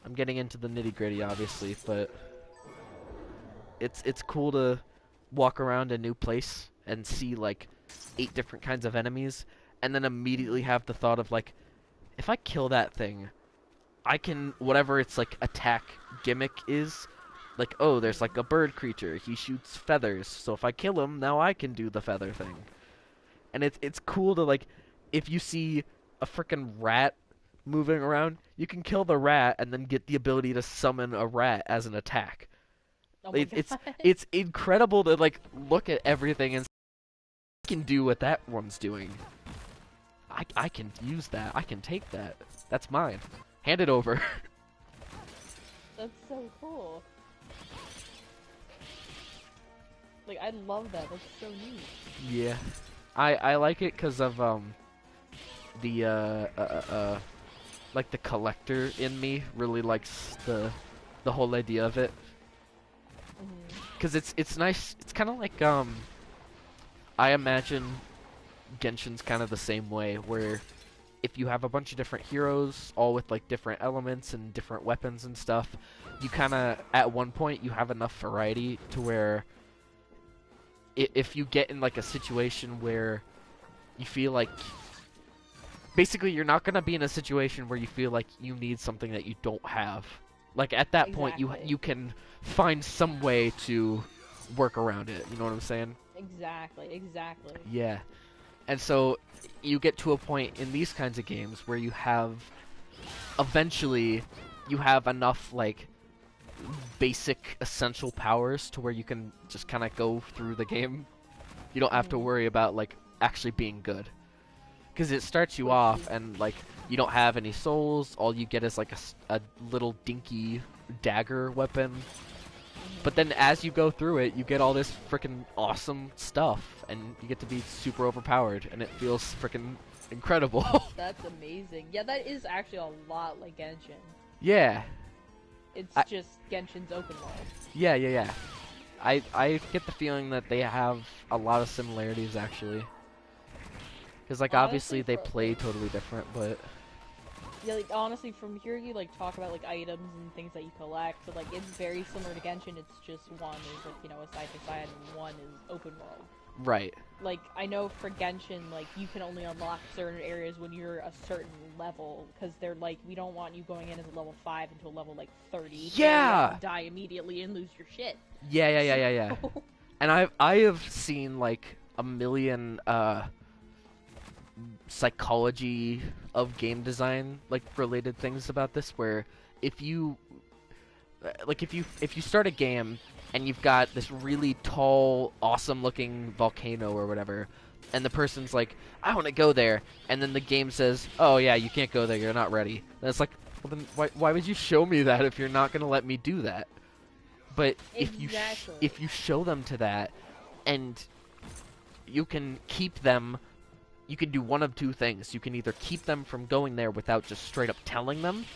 I'm getting into the nitty-gritty, obviously, but it's cool to walk around a new place and see like 8 different kinds of enemies, and then immediately have the thought of like, if I kill that thing, I can, whatever its like attack gimmick is, like, oh, there's like a bird creature, he shoots feathers, so if I kill him, now I can do the feather thing. And it's cool to like, if you see a frickin' rat moving around, you can kill the rat and then get the ability to summon a rat as an attack. Oh my God. It's incredible to like look at everything and I can do what that one's doing. I can use that. I can take that. That's mine. Hand it over. That's so cool. Like, I love that. That's so neat. Yeah. I like it because of like the collector in me really likes the whole idea of it. Because it's nice. It's kind of like I imagine Genshin's kind of the same way, where if you have a bunch of different heroes, all with like different elements and different weapons and stuff, you kind of, at one point, you have enough variety to where if you get in like a situation where you feel like, basically you're not going to be in a situation where you feel like you need something that you don't have. Like at that point, you can find some way to work around it. You know what I'm saying? Exactly. Yeah. And so you get to a point in these kinds of games where you have eventually you have enough like basic essential powers to where you can just kind of go through the game. You don't have to worry about like actually being good, because it starts you off and like you don't have any souls. All you get is like a little dinky dagger weapon. But then as you go through it, you get all this freaking awesome stuff, and you get to be super overpowered, and it feels freaking incredible. That's amazing. Yeah, that is actually a lot like Genshin. Yeah. It's just Genshin's open world. Yeah. I get the feeling that they have a lot of similarities, actually. Because, like, obviously they play totally different, but... Yeah, like, honestly, from hearing you, like, talk about, like, items and things that you collect, so, like, it's very similar to Genshin. It's just one is, like, you know, a side-by-side, and one is open world. Right. Like, I know for Genshin, like, you can only unlock certain areas when you're a certain level, because they're like, we don't want you going in as a level 5 into a level, like, 30. Yeah! And die immediately and lose your shit. Yeah. And I have seen, like, a million, psychology of game design, like, related things about this, where if you start a game and you've got this really tall, awesome-looking volcano or whatever, and the person's like, I want to go there, and then the game says, oh yeah, you can't go there, you're not ready. And it's like, well then why would you show me that if you're not going to let me do that? But Exactly. if you show them to that, and you can keep them, you can do one of two things. You can either keep them from going there without just straight up telling them.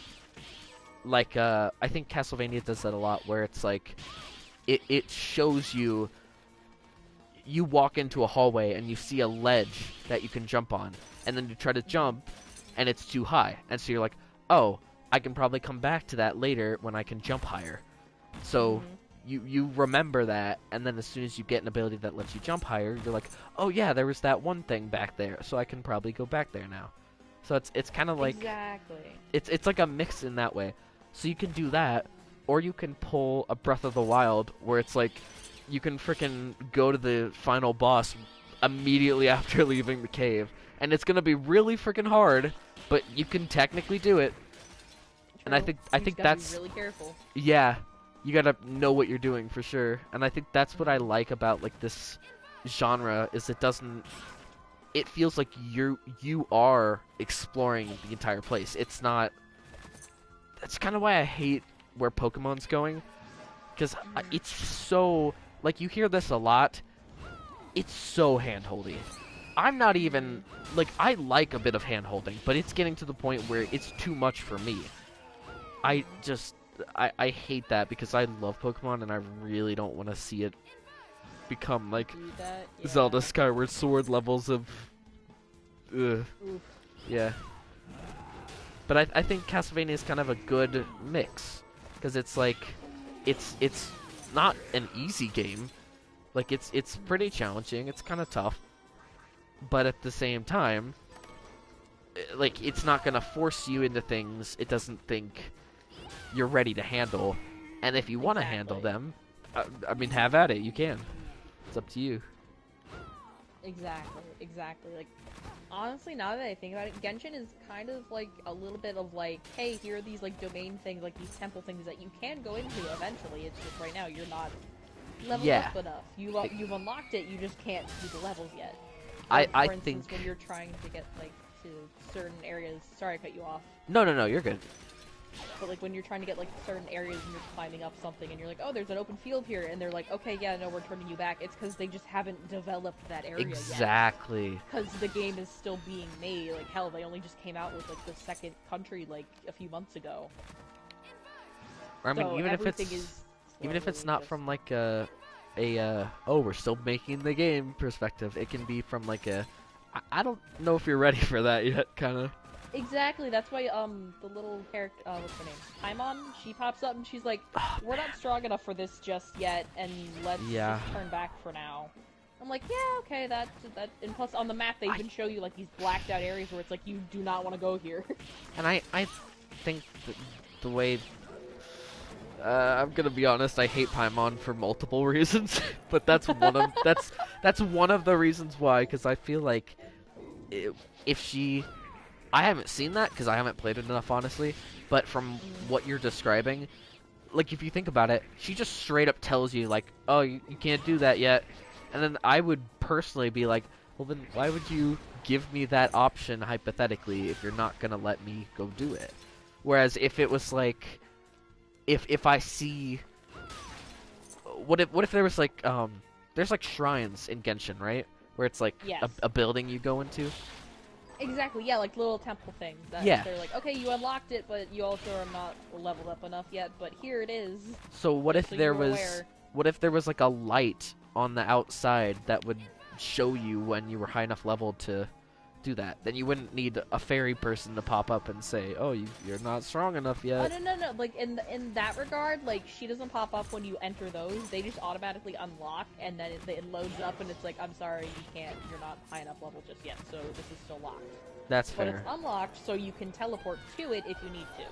Like, I think Castlevania does that a lot, where it's like, it shows you, you walk into a hallway and you see a ledge that you can jump on, and then you try to jump, and it's too high. And so you're like, oh, I can probably come back to that later when I can jump higher. So you remember that, and then as soon as you get an ability that lets you jump higher, you're like, oh yeah, there was that one thing back there, so I can probably go back there now. So it's kind of like Exactly. it's like a mix in that way. So you can do that, or you can pull a Breath of the Wild, where it's like you can frickin' go to the final boss immediately after leaving the cave, and it's gonna be really frickin' hard, but you can technically do it. True. And I think that's be really careful. Yeah, you gotta know what you're doing for sure. And I think that's what I like about like this genre, is it feels like you are exploring the entire place. It's not. That's kind of why I hate where Pokemon's going, because it's so, like, you hear this a lot. It's so hand-holdy. I'm not even like, I like a bit of hand-holding, but it's getting to the point where it's too much for me. I hate that, because I love Pokemon and I really don't want to see it become like Zelda Skyward Sword levels of yeah. But I think Castlevania is kind of a good mix, because it's like it's not an easy game. Like, it's pretty challenging, it's kind of tough, but at the same time, like, it's not gonna force you into things it doesn't think you're ready to handle. And if you want to handle them, I mean, have at it. You can. It's up to you. Exactly. Like, honestly, now that I think about it, Genshin is kind of like a little bit of like, hey, here are these like domain things, like these temple things that you can go into eventually. It's just right now you're not leveled up enough. You've unlocked it, you just can't do the levels yet. Like, for instance, when you're trying to get like to certain areas. Sorry, I cut you off. No, you're good. But like when you're trying to get like certain areas and you're climbing up something and you're like, oh, there's an open field here, and they're like, okay, yeah, no, we're turning you back. It's because they just haven't developed that area yet. Exactly. Because the game is still being made. Like, hell, they only just came out with like the second country like a few months ago. Or, I mean, so even if it's not from like oh, we're still making the game perspective, it can be from like I don't know if you're ready for that yet, kind of. Exactly, that's why, the little character, what's her name? Hamon, she pops up and she's like, we're not strong enough for this just yet, and let's just turn back for now. I'm like, yeah, okay, that, and plus on the map they even show you, like, these blacked out areas where it's like, you do not want to go here. And I think the way, I'm gonna be honest, I hate Paimon for multiple reasons, but that's one of, that's one of the reasons why, because I feel like if she, I haven't seen that because I haven't played it enough, honestly. But from what you're describing, like if you think about it, she just straight up tells you like, "Oh, you can't do that yet," and then I would personally be like, "Well, then why would you give me that option hypothetically if you're not gonna let me go do it?" Whereas if it was like, if I see, what if there was like there's like shrines in Genshin, right? Where it's like Yes. a building you go into. Exactly, yeah, like little temple things. That Yeah. They're like, okay, you unlocked it, but you also are not leveled up enough yet, but here it is. So what if So there you're was aware. what if there was like a light on the outside that would show you when you were high enough level to do that? Then you wouldn't need a fairy person to pop up and say, "Oh, you're not strong enough Oh, yet." no. Like, in that regard, like, she doesn't pop up when you enter those. They just automatically unlock, and then it loads up, and it's like, I'm sorry, you're not high enough level just yet, so this is still locked. That's But fair. it's unlocked, so you can teleport to it if you need to.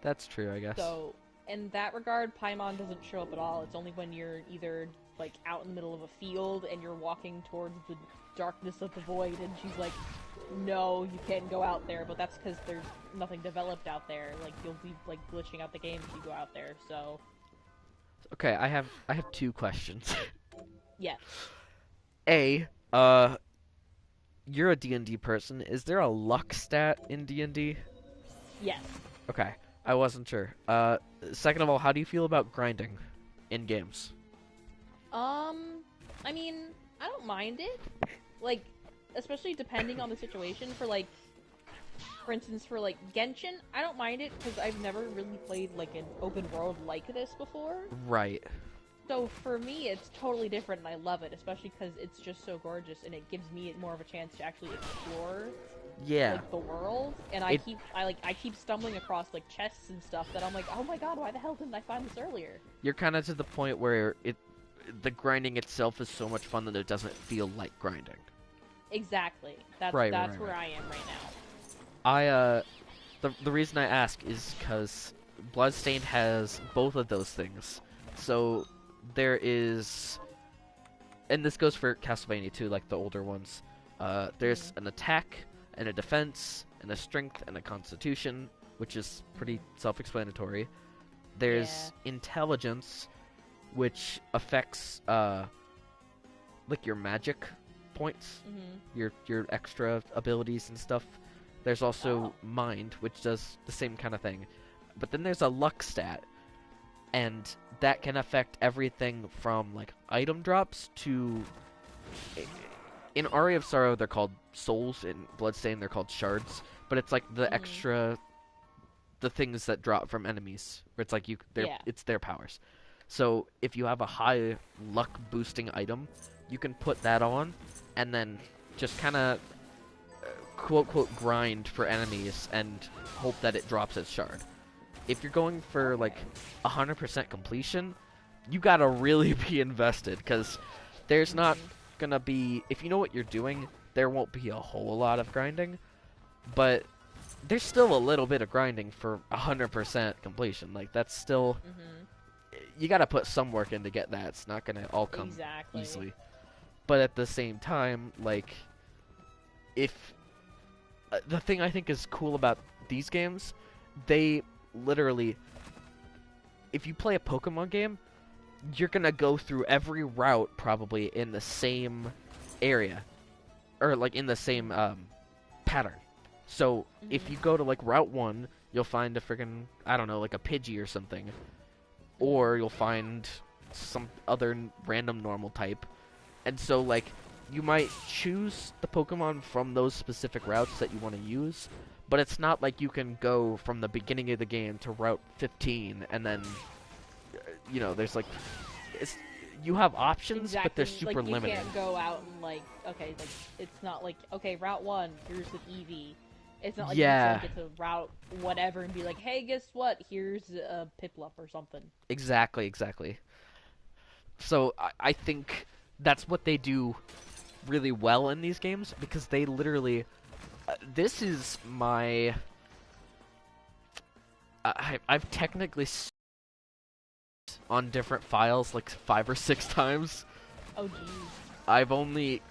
That's true, I guess. So, in that regard, Paimon doesn't show up at all. It's only when you're either, like, out in the middle of a field, and you're walking towards the darkness of the void, and she's like, no, you can't go out there, but that's because there's nothing developed out there. Like, you'll be, like, glitching out the game if you go out there, so... Okay, I have 2 questions. Yeah. A, you're a D&D person. Is there a luck stat in D&D? Yes. Okay, I wasn't sure. Second of all, how do you feel about grinding in games? I mean, I don't mind it. Like, especially depending on the situation. For instance, for, like, Genshin, I don't mind it because I've never really played, like, an open world like this before. Right. So for me, it's totally different, and I love it, especially because it's just so gorgeous, and it gives me more of a chance to actually explore, Yeah. like, the world. And I keep stumbling across, like, chests and stuff that I'm like, oh my god, why the hell didn't I find this earlier? You're kind of to the point where the grinding itself is so much fun that it doesn't feel like grinding. Exactly. That's Right. where I am right now. The reason I ask is because Bloodstained has both of those things. So there is, and this goes for Castlevania too, like the older ones. There's an attack and a defense and a strength and a constitution, which is pretty self-explanatory. There's intelligence, which affects like your magic points, your extra abilities and stuff. There's also mind, which does the same kind of thing. But then there's a luck stat, and that can affect everything from like item drops to, in Aria of Sorrow they're called souls, in Bloodstained they're called shards, but it's like the extra, the things that drop from enemies, where it's like it's their powers. So if you have a high luck boosting item, you can put that on and then just kind of quote grind for enemies and hope that it drops its shard. If you're going for like 100% completion, you gotta really be invested, because there's not gonna be, if you know what you're doing, there won't be a whole lot of grinding, but there's still a little bit of grinding for 100% completion. Like, that's still, you gotta put some work in to get that. It's not gonna all come easily. But at the same time, like, if the thing I think is cool about these games, they literally, if you play a Pokemon game, you're gonna go through every route probably in the same area, or like in the same pattern. So if you go to like Route 1, you'll find a freaking, I don't know, like a Pidgey or something, or you'll find some other random normal type. And so like, you might choose the Pokemon from those specific routes that you want to use, but it's not like you can go from the beginning of the game to Route 15 and then, you know, there's like, you have options, but they're super like, you limited. can't go out and like, okay, like, it's not like, okay, Route 1, here's an Eevee. It's not like you can get to Route whatever and be like, hey, guess what, here's a Piplup or something. Exactly. So I think that's what they do really well in these games, because they literally, this is my, I've technically on different files like 5 or 6 times. Oh, geez. I've only,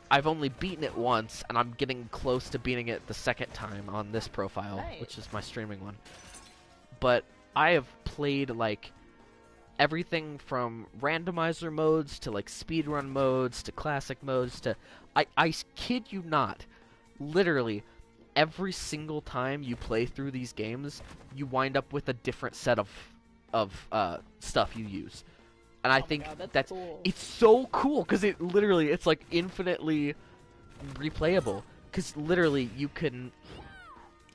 I've only beaten it once, and I'm getting close to beating it the second time on this profile, Nice. which is my streaming one. But I have played, like, everything from randomizer modes to, like, speedrun modes to classic modes to... I kid you not, literally, every single time you play through these games, you wind up with a different set of stuff you use. And I think God, that's cool. it's so cool because it's like infinitely replayable. Because literally you can,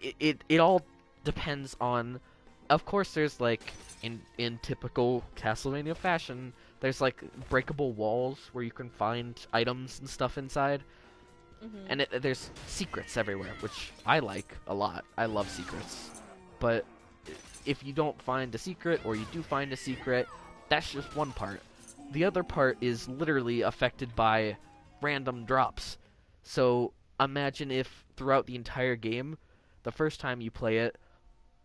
it all depends on. Of course, there's like in typical Castlevania fashion, there's like breakable walls where you can find items and stuff inside, and there's secrets everywhere, which I like a lot. I love secrets, but if you don't find a secret or you do find a secret, that's just one part. The other part is literally affected by random drops. So imagine if throughout the entire game, the first time you play it,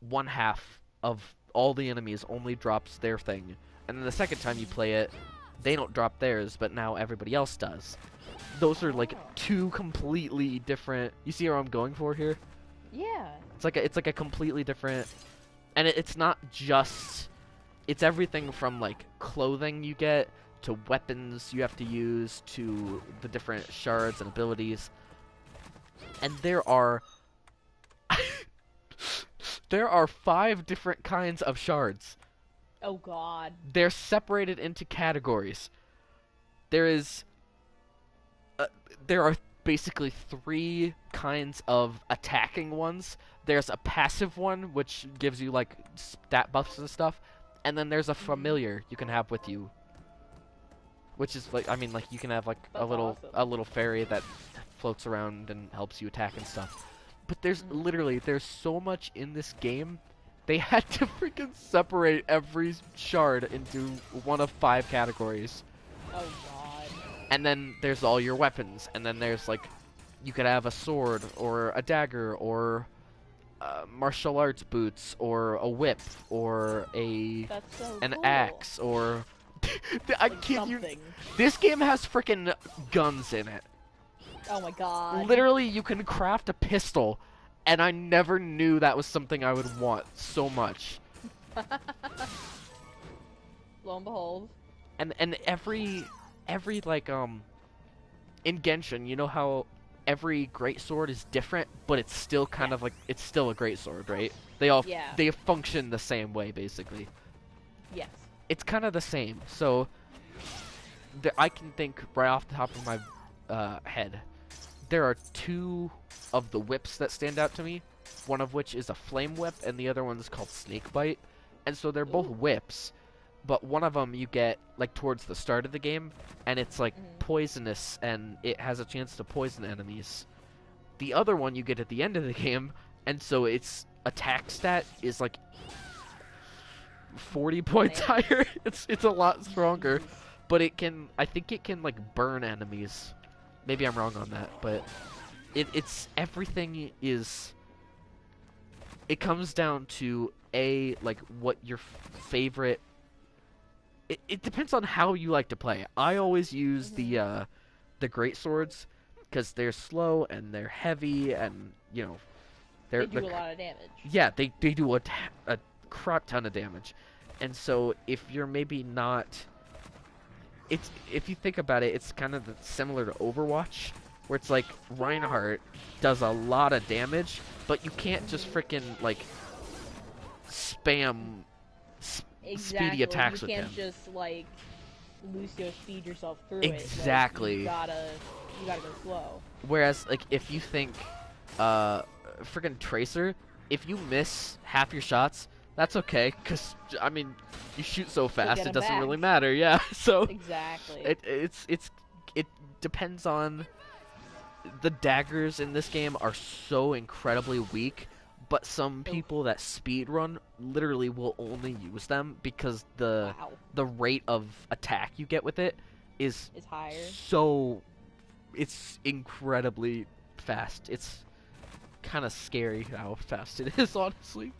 one half of all the enemies only drops their thing. And then the second time you play it, they don't drop theirs, but now everybody else does. Those are like two completely different... You see where I'm going for here? Yeah. It's like a completely different... And it's not just... It's everything from, like, clothing you get, to weapons you have to use, to the different shards and abilities. And there are... there are 5 different kinds of shards. Oh god. They're separated into categories. There are basically 3 kinds of attacking ones. There's a passive one, which gives you, like, stat buffs and stuff. And then there's a familiar you can have with you, which is like, I mean, like you can have like That's awesome. a little fairy that floats around and helps you attack and stuff. But there's literally there's so much in this game. They had to freaking separate every shard into one of 5 categories. Oh god. And then there's all your weapons, and then there's like you could have a sword or a dagger or martial arts boots or a whip or That's so an cool. axe or I Like kid you, something. this game has frickin' guns in it. Oh my god. Literally, you can craft a pistol, and I never knew that was something I would want so much. Lo and behold. And every like in Genshin, you know how every greatsword is different, but it's still kind of like it's still a greatsword, right? They all Yeah. they function the same way basically. Yes. It's kind of the same. So I can think right off the top of my head. There are 2 of the whips that stand out to me. One of which is a flame whip, and the other one is called snake bite. And so they're both whips, but one of them you get like towards the start of the game, and it's like poisonous, and it has a chance to poison enemies. The other one you get at the end of the game, and so its attack stat is like 40 points higher. It's a lot stronger, but I think it can like burn enemies. Maybe I'm wrong on that, but it's everything is. It comes down to like what your favorite. It depends on how you like to play. I always use the great swords because they're slow and they're heavy and They do a lot of damage. Yeah, they do a crap ton of damage, and so if you're maybe not. If you think about it, it's kind of similar to Overwatch, where it's like Reinhardt does a lot of damage, but you can't just freaking like spam speedy attacks with him. You can't just like Lucio speed yourself through Exactly. it. Like, you gotta go slow. Whereas like if you think freaking Tracer, if you miss half your shots, that's okay, because, I mean, you shoot so fast, it doesn't really matter, yeah, so... Exactly. It depends on... The daggers in this game are so incredibly weak, but some people that speedrun literally will only use them because the rate of attack you get with it is higher. So... It's incredibly fast. It's kind of scary how fast it is, honestly.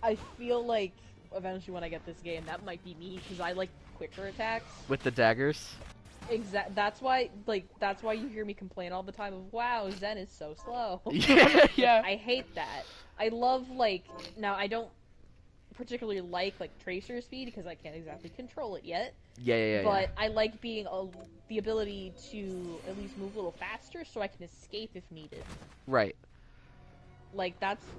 I feel like eventually when I get this game, that might be me, because I like quicker attacks. With the daggers? That's why, that's why you hear me complain all the time of, wow, Zen is so slow. Yeah, yeah. I hate that. I love, now I don't particularly like, tracer speed because I can't exactly control it yet. Yeah. But I like being the ability to at least move a little faster so I can escape if needed. Right.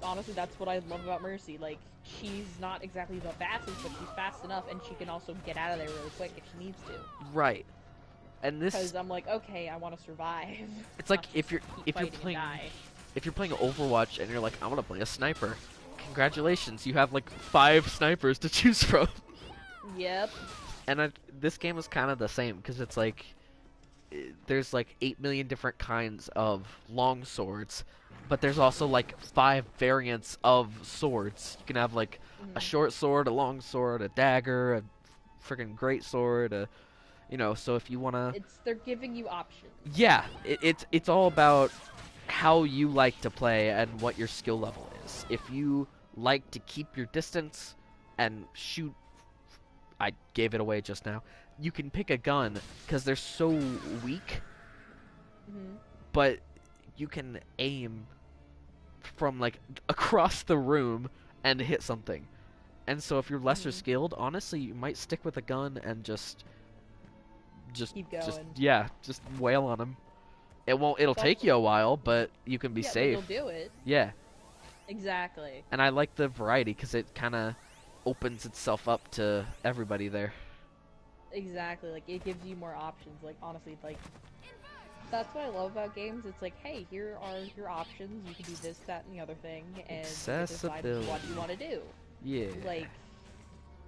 Honestly, that's what I love about Mercy. She's not exactly the fastest, but she's fast enough, and she can also get out of there really quick if she needs to. Right. And this, because I'm like, okay, I want to survive. it's like if you're playing Overwatch and you're like, I want to play a sniper. Congratulations, you have 5 snipers to choose from. Yep. And this game is kind of the same because it's there's 8 million different kinds of long swords, but there's also 5 variants of swords. You can have a short sword, a long sword, a dagger, a freaking great sword, so if you wanna, they're giving you options. Yeah, it's all about how you like to play and what your skill level is. If you like to keep your distance and shoot, I gave it away just now. You can pick a gun because they're so weak, but you can aim from across the room and hit something. And so if you're lesser skilled, honestly, you might stick with a gun and just keep going. Just wail on them. It'll take you a while, but you can be safe. You'll do it. Yeah. Exactly. And I like the variety because it kind of opens itself up to everybody there. Exactly. It gives you more options. Honestly, that's what I love about games. It's hey, here are your options. You can do this, that, and the other thing, and decide what you want to do. Yeah.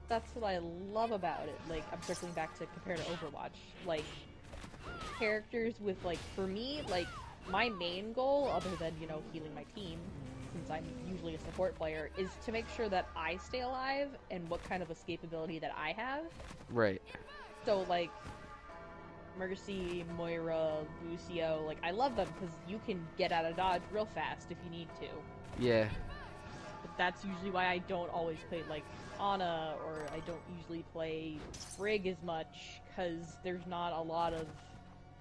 That's what I love about it. I'm circling back to compare to Overwatch. Characters with, for me, my main goal, other than, healing my team, since I'm usually a support player, is to make sure that I stay alive and what kind of escapability that I have. Right. So, Mercy, Moira, Lucio, I love them because you can get out of dodge real fast if you need to. Yeah. But that's usually why I don't always play, Ana, or I don't usually play Brig as much, because there's not a lot of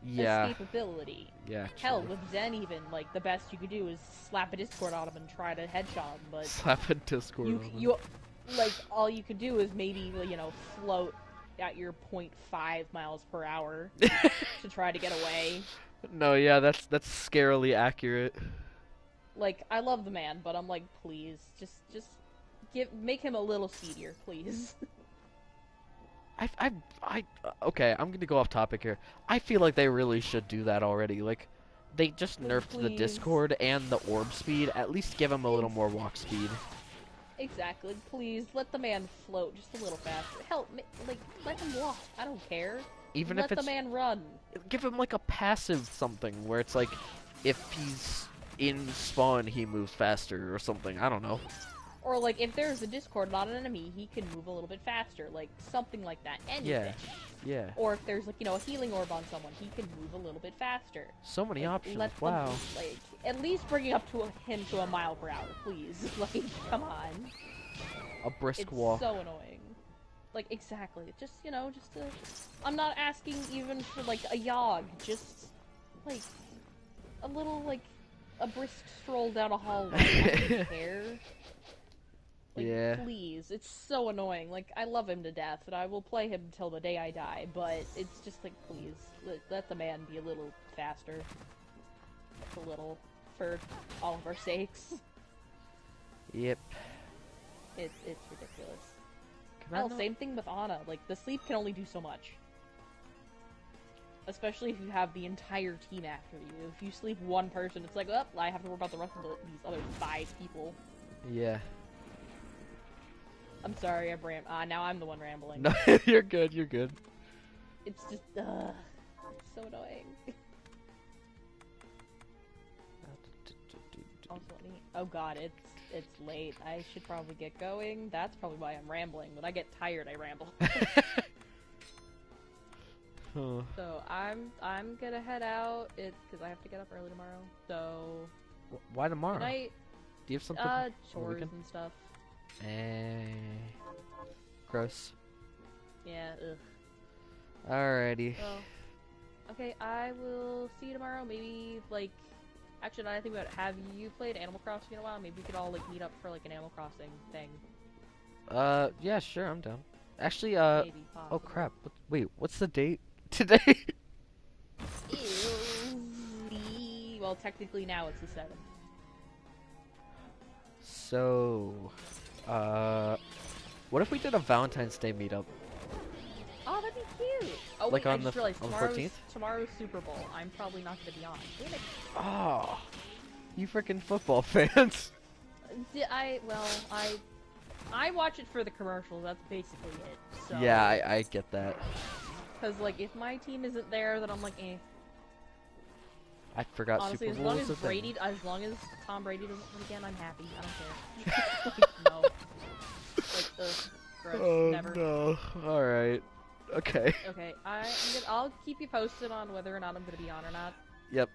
escapability. Yeah, Hell, with Zen even, the best you could do is slap a Discord on him and try to headshot him, but... Slap a Discord on him. You, all you could do is maybe, float at your 0.5 miles per hour to try to get away. No, yeah, that's scarily accurate. I love the man, but I'm please, just make him a little speedier, please. Okay, I'm gonna go off topic here. I feel like they really should do that already. They just nerfed the Discord and the orb speed. At least give him a little more walk speed. Exactly. Please, let the man float just a little faster. Hell, let him walk. I don't care. Even let if it's... the man run. Give him, a passive something, where it's if he's in spawn, he moves faster or something. I don't know. Or, if there's a Discord, not an enemy, he can move a little bit faster. Something like that. Anything. Yeah. Or if there's, a healing orb on someone, he can move a little bit faster. So many options, Let wow. them, at least bring it up to him to a mile per hour, please. Come on. A brisk It's walk. so annoying. Exactly. Just, just to... I'm not asking even for, a yog. Just, a little, a brisk stroll down a hallway. I don't care. Yeah. Please. It's so annoying. I love him to death, and I will play him until the day I die, but it's just, please. Let the man be a little faster. Just a little. For all of our sakes. Yep. It's ridiculous. Hell, same thing with Ana. The sleep can only do so much. Especially if you have the entire team after you. If you sleep one person, it's oh, I have to worry about the rest of these other 5 people. Yeah. I'm sorry, now I'm the one rambling. No, you're good, you're good. It's just, it's so annoying. Also, oh god, it's late. I should probably get going. That's probably why I'm rambling. When I get tired, I ramble. Huh. So I'm gonna head out. It's because I have to get up early tomorrow. So why tomorrow? Good night. Do you have something? Chores and stuff. Gross. Yeah. Ugh. Alrighty. Well, Okay, I will see you tomorrow. Maybe, like, actually, now that I think about it, have you played Animal Crossing in a while? Maybe we could all, like, meet up for, like, an Animal Crossing thing. Yeah, sure, I'm down. Actually, Maybe, oh possibly. crap. Wait, what's the date today? Ew. Well, technically now it's the 7th. So, what if we did a Valentine's Day meetup? Oh, that'd be cute! Oh, Like wait, I on just the realized on the tomorrow's 14th? tomorrow's Super Bowl. I'm probably not gonna be on. Damn it. Oh, you freaking football fans. I watch it for the commercials. That's basically it. So, Yeah, I get that. Because, like, if my team isn't there, then I'm like, eh. I forgot Honestly, Super as Bowl long was as a thing. as long as Tom Brady doesn't win again, I'm happy. I don't care. Like, no. Like, gross. Oh Never. no. All right. Okay. Okay, I'll keep you posted on whether or not I'm gonna be on or not. Yep.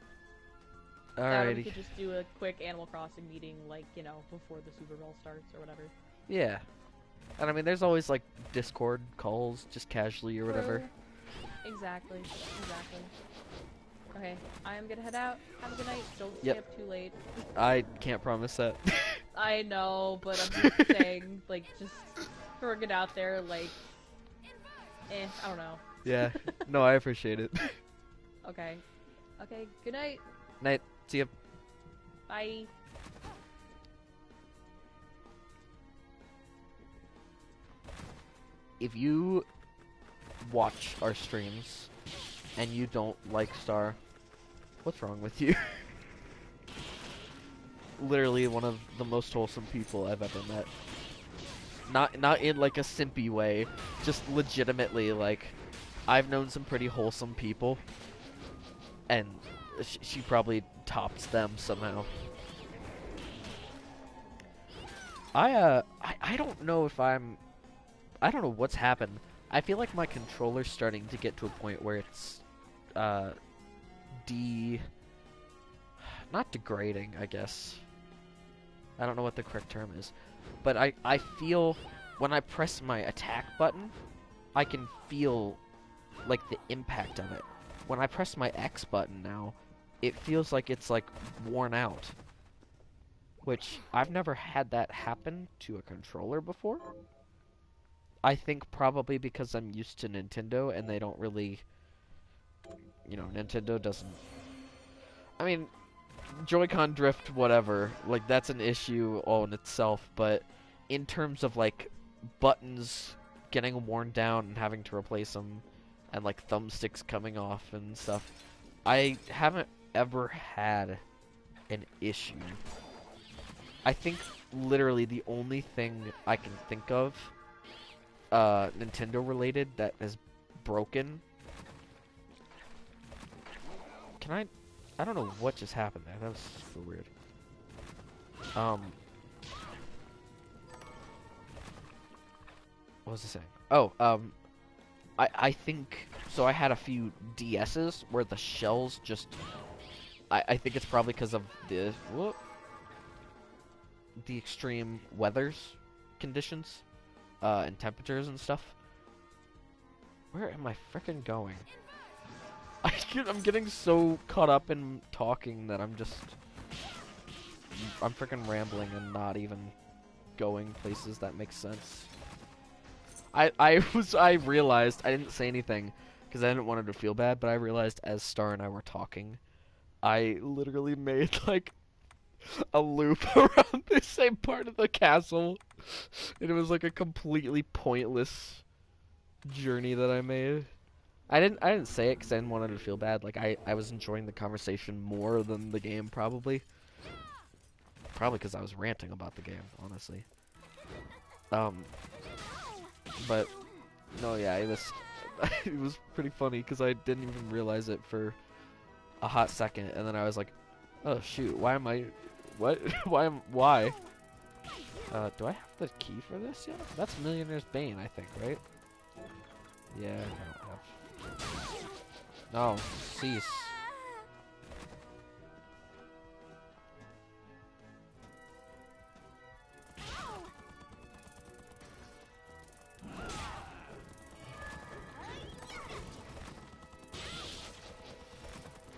We Alrighty. could just do a quick Animal Crossing meeting, like, you know, before the Super Bowl starts or whatever. Yeah. And I mean, there's always like Discord calls, just casually or whatever. True. Exactly. Okay, I am gonna head out. Have a good night. Don't stay Yep. up too late. I can't promise that. I know, but I'm just saying, like, just throwing it out there, like, I don't know. Yeah. No, I appreciate it. Okay. Okay, good night. Night. See ya. Bye. If you watch our streams and you don't like Star, what's wrong with you? Literally one of the most wholesome people I've ever met. Not in like a simpy way, just legitimately, like, I've known some pretty wholesome people, and she probably tops them somehow. I don't know if I don't know what's happened. I feel like my controller's starting to get to a point where it's not degrading, I guess. I don't know what the correct term is. But I feel when I press my attack button, I can feel like the impact of it. When I press my X button now, it feels like it's like worn out. Which I've never had that happen to a controller before. I think probably because I'm used to Nintendo and they don't really, you know, Nintendo doesn't, I mean, Joy-Con drift, whatever, like, that's an issue all in itself, but in terms of, like, buttons getting worn down and having to replace them, and, like, thumbsticks coming off and stuff, I haven't ever had an issue. I think literally the only thing I can think of Nintendo related that is broken. I don't know what just happened there. That was super weird. What was I saying? Oh, I think, so I had a few DS's where the shells just, I think it's probably because of the extreme weathers conditions. And temperatures and stuff. Where am I frickin' going? I'm getting so caught up in talking that I'm frickin' rambling and not even going places that make sense. I realized, I didn't say anything because I didn't want her to feel bad, but I realized as Star and I were talking, I literally made like a loop around the same part of the castle. And it was like a completely pointless journey that I made. I didn't say it because I didn't want her to feel bad. Like, I was enjoying the conversation more than the game, probably. Probably because I was ranting about the game, honestly. But, no, yeah, it was pretty funny because I didn't even realize it for a hot second. And then I was like, oh, shoot, why am I... What? Why? Do I have the key for this yet? That's Millionaire's Bane, I think, right? Yeah, I don't have. No, cease.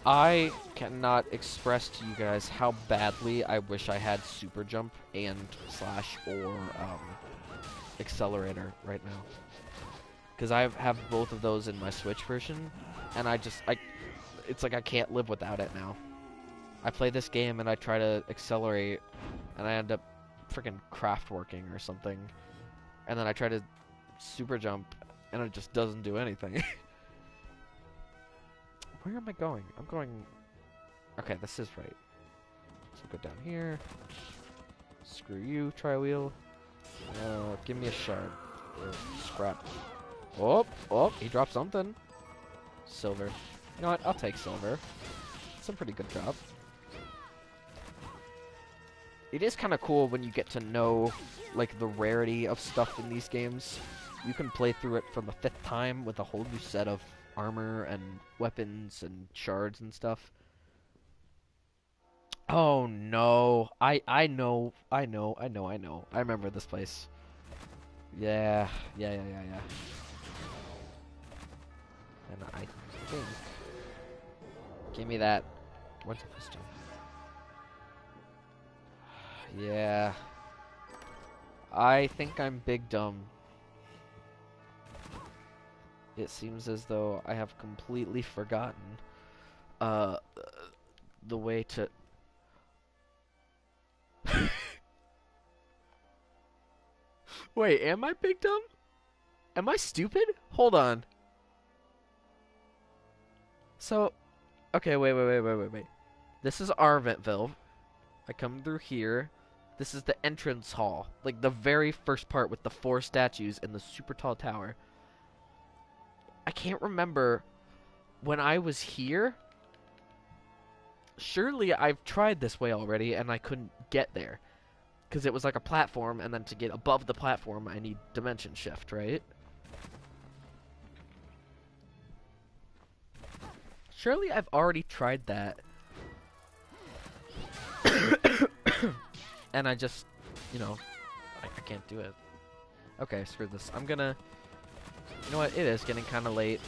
I cannot express to you guys how badly I wish I had super jump and slash or accelerator right now. Because I have both of those in my Switch version, and it's like I can't live without it now. I play this game and I try to accelerate, and I end up freaking craft working or something. And then I try to super jump, and it just doesn't do anything. Where am I going? I'm going... Okay, this is right. So go down here. Screw you, tri-wheel. Give me a shard. Or scrap. Oh, he dropped something. Silver. You know what? I'll take silver. It's a pretty good drop. It is kind of cool when you get to know, like, the rarity of stuff in these games. You can play through it for the 5th time with a whole new set of armor and weapons and shards and stuff. Oh no. I know. I remember this place. Yeah. And I think... Give me that. What's the pistol? Yeah. I think I'm big dumb. It seems as though I have completely forgotten the way to... Wait, am I big dumb? Am I stupid? Hold on. So, okay, wait. This is Arventville. I come through here. This is the entrance hall. Like, the very first part with the 4 statues and the super tall tower. I can't remember when I was here. Surely I've tried this way already and I couldn't get there. Because it was like a platform, and then to get above the platform, I need dimension shift, right? Surely I've already tried that. And I just, you know, I can't do it. Okay, screw this. I'm gonna... You know what? It is getting kind of late.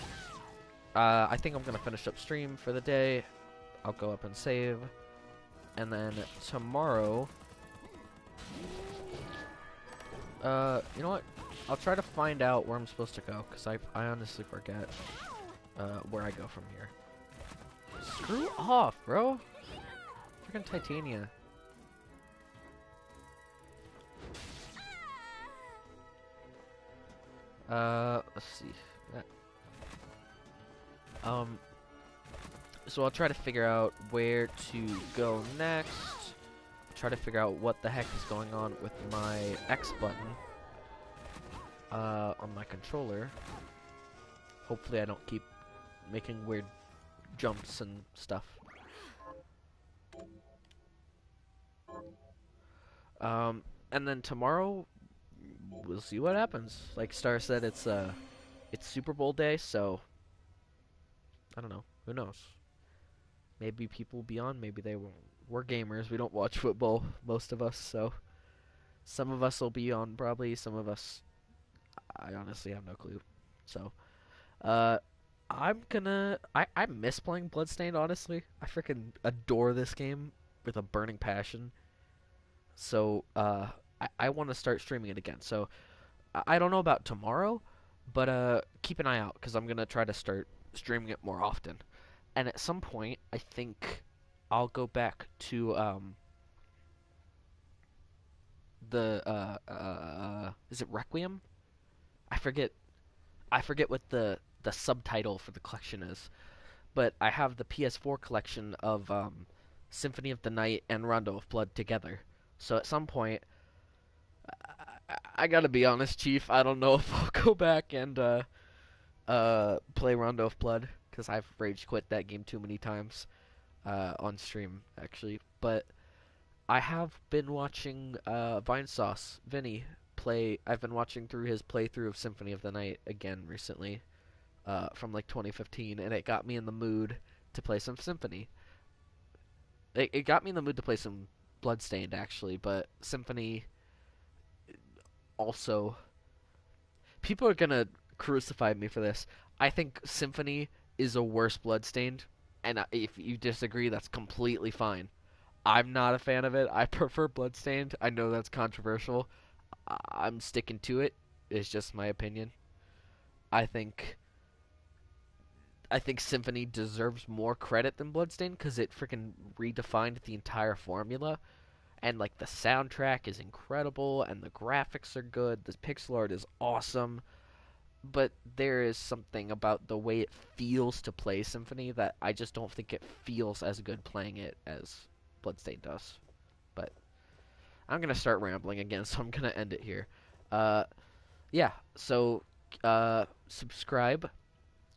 I think I'm gonna finish up stream for the day. I'll go up and save. And then tomorrow... you know what? I'll try to find out where I'm supposed to go, because I honestly forget where I go from here. Screw off, bro! Freaking Titania. Let's see. So I'll try to figure out where to go next. Try to figure out what the heck is going on with my X button on my controller. Hopefully I don't keep making weird jumps and stuff. And then tomorrow we'll see what happens. Like Star said, it's Super Bowl day, so I don't know. Who knows? Maybe people will be on, maybe they won't. We're gamers. We don't watch football, most of us, so some of us will be on probably. Some of us, I honestly have no clue. So, I'm gonna... I miss playing Bloodstained, honestly. I freaking adore this game with a burning passion. So, I want to start streaming it again. So, I don't know about tomorrow, but keep an eye out, because I'm gonna try to start streaming it more often. And at some point, I think I'll go back to is it Requiem? I forget what the subtitle for the collection is. But I have the PS4 collection of Symphony of the Night and Rondo of Blood together. So at some point, I gotta be honest, Chief, I don't know if I'll go back and play Rondo of Blood, because I've rage quit that game too many times. On stream, actually, but I have been watching Vinesauce, Vinny, play. I've been watching through his playthrough of Symphony of the Night again recently, from like 2015, and it got me in the mood to play some Symphony. It got me in the mood to play some Bloodstained, actually, but Symphony also... People are gonna crucify me for this. I think Symphony is a worse Bloodstained, and if you disagree, that's completely fine. I'm not a fan of it. I prefer Bloodstained. I know that's controversial. I'm sticking to it. It's just my opinion. I think Symphony deserves more credit than Bloodstained because it freaking redefined the entire formula. And like the soundtrack is incredible, and the graphics are good. The pixel art is awesome. But there is something about the way it feels to play Symphony that I just don't think it feels as good playing it as Bloodstained does. But I'm gonna start rambling again, so I'm gonna end it here. Yeah. So subscribe.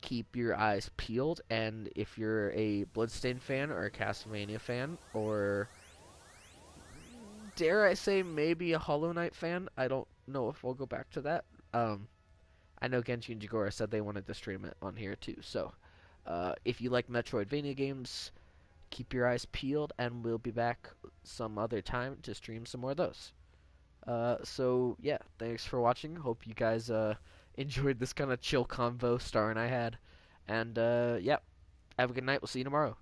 Keep your eyes peeled, and if you're a Bloodstained fan or a Castlevania fan, or dare I say maybe a Hollow Knight fan, I don't know if we'll go back to that. I know Gengee and Jagora said they wanted to stream it on here too, so if you like Metroidvania games, keep your eyes peeled, and we'll be back some other time to stream some more of those. So yeah, thanks for watching. Hope you guys enjoyed this kind of chill convo Star and I had. And yeah, have a good night. We'll see you tomorrow.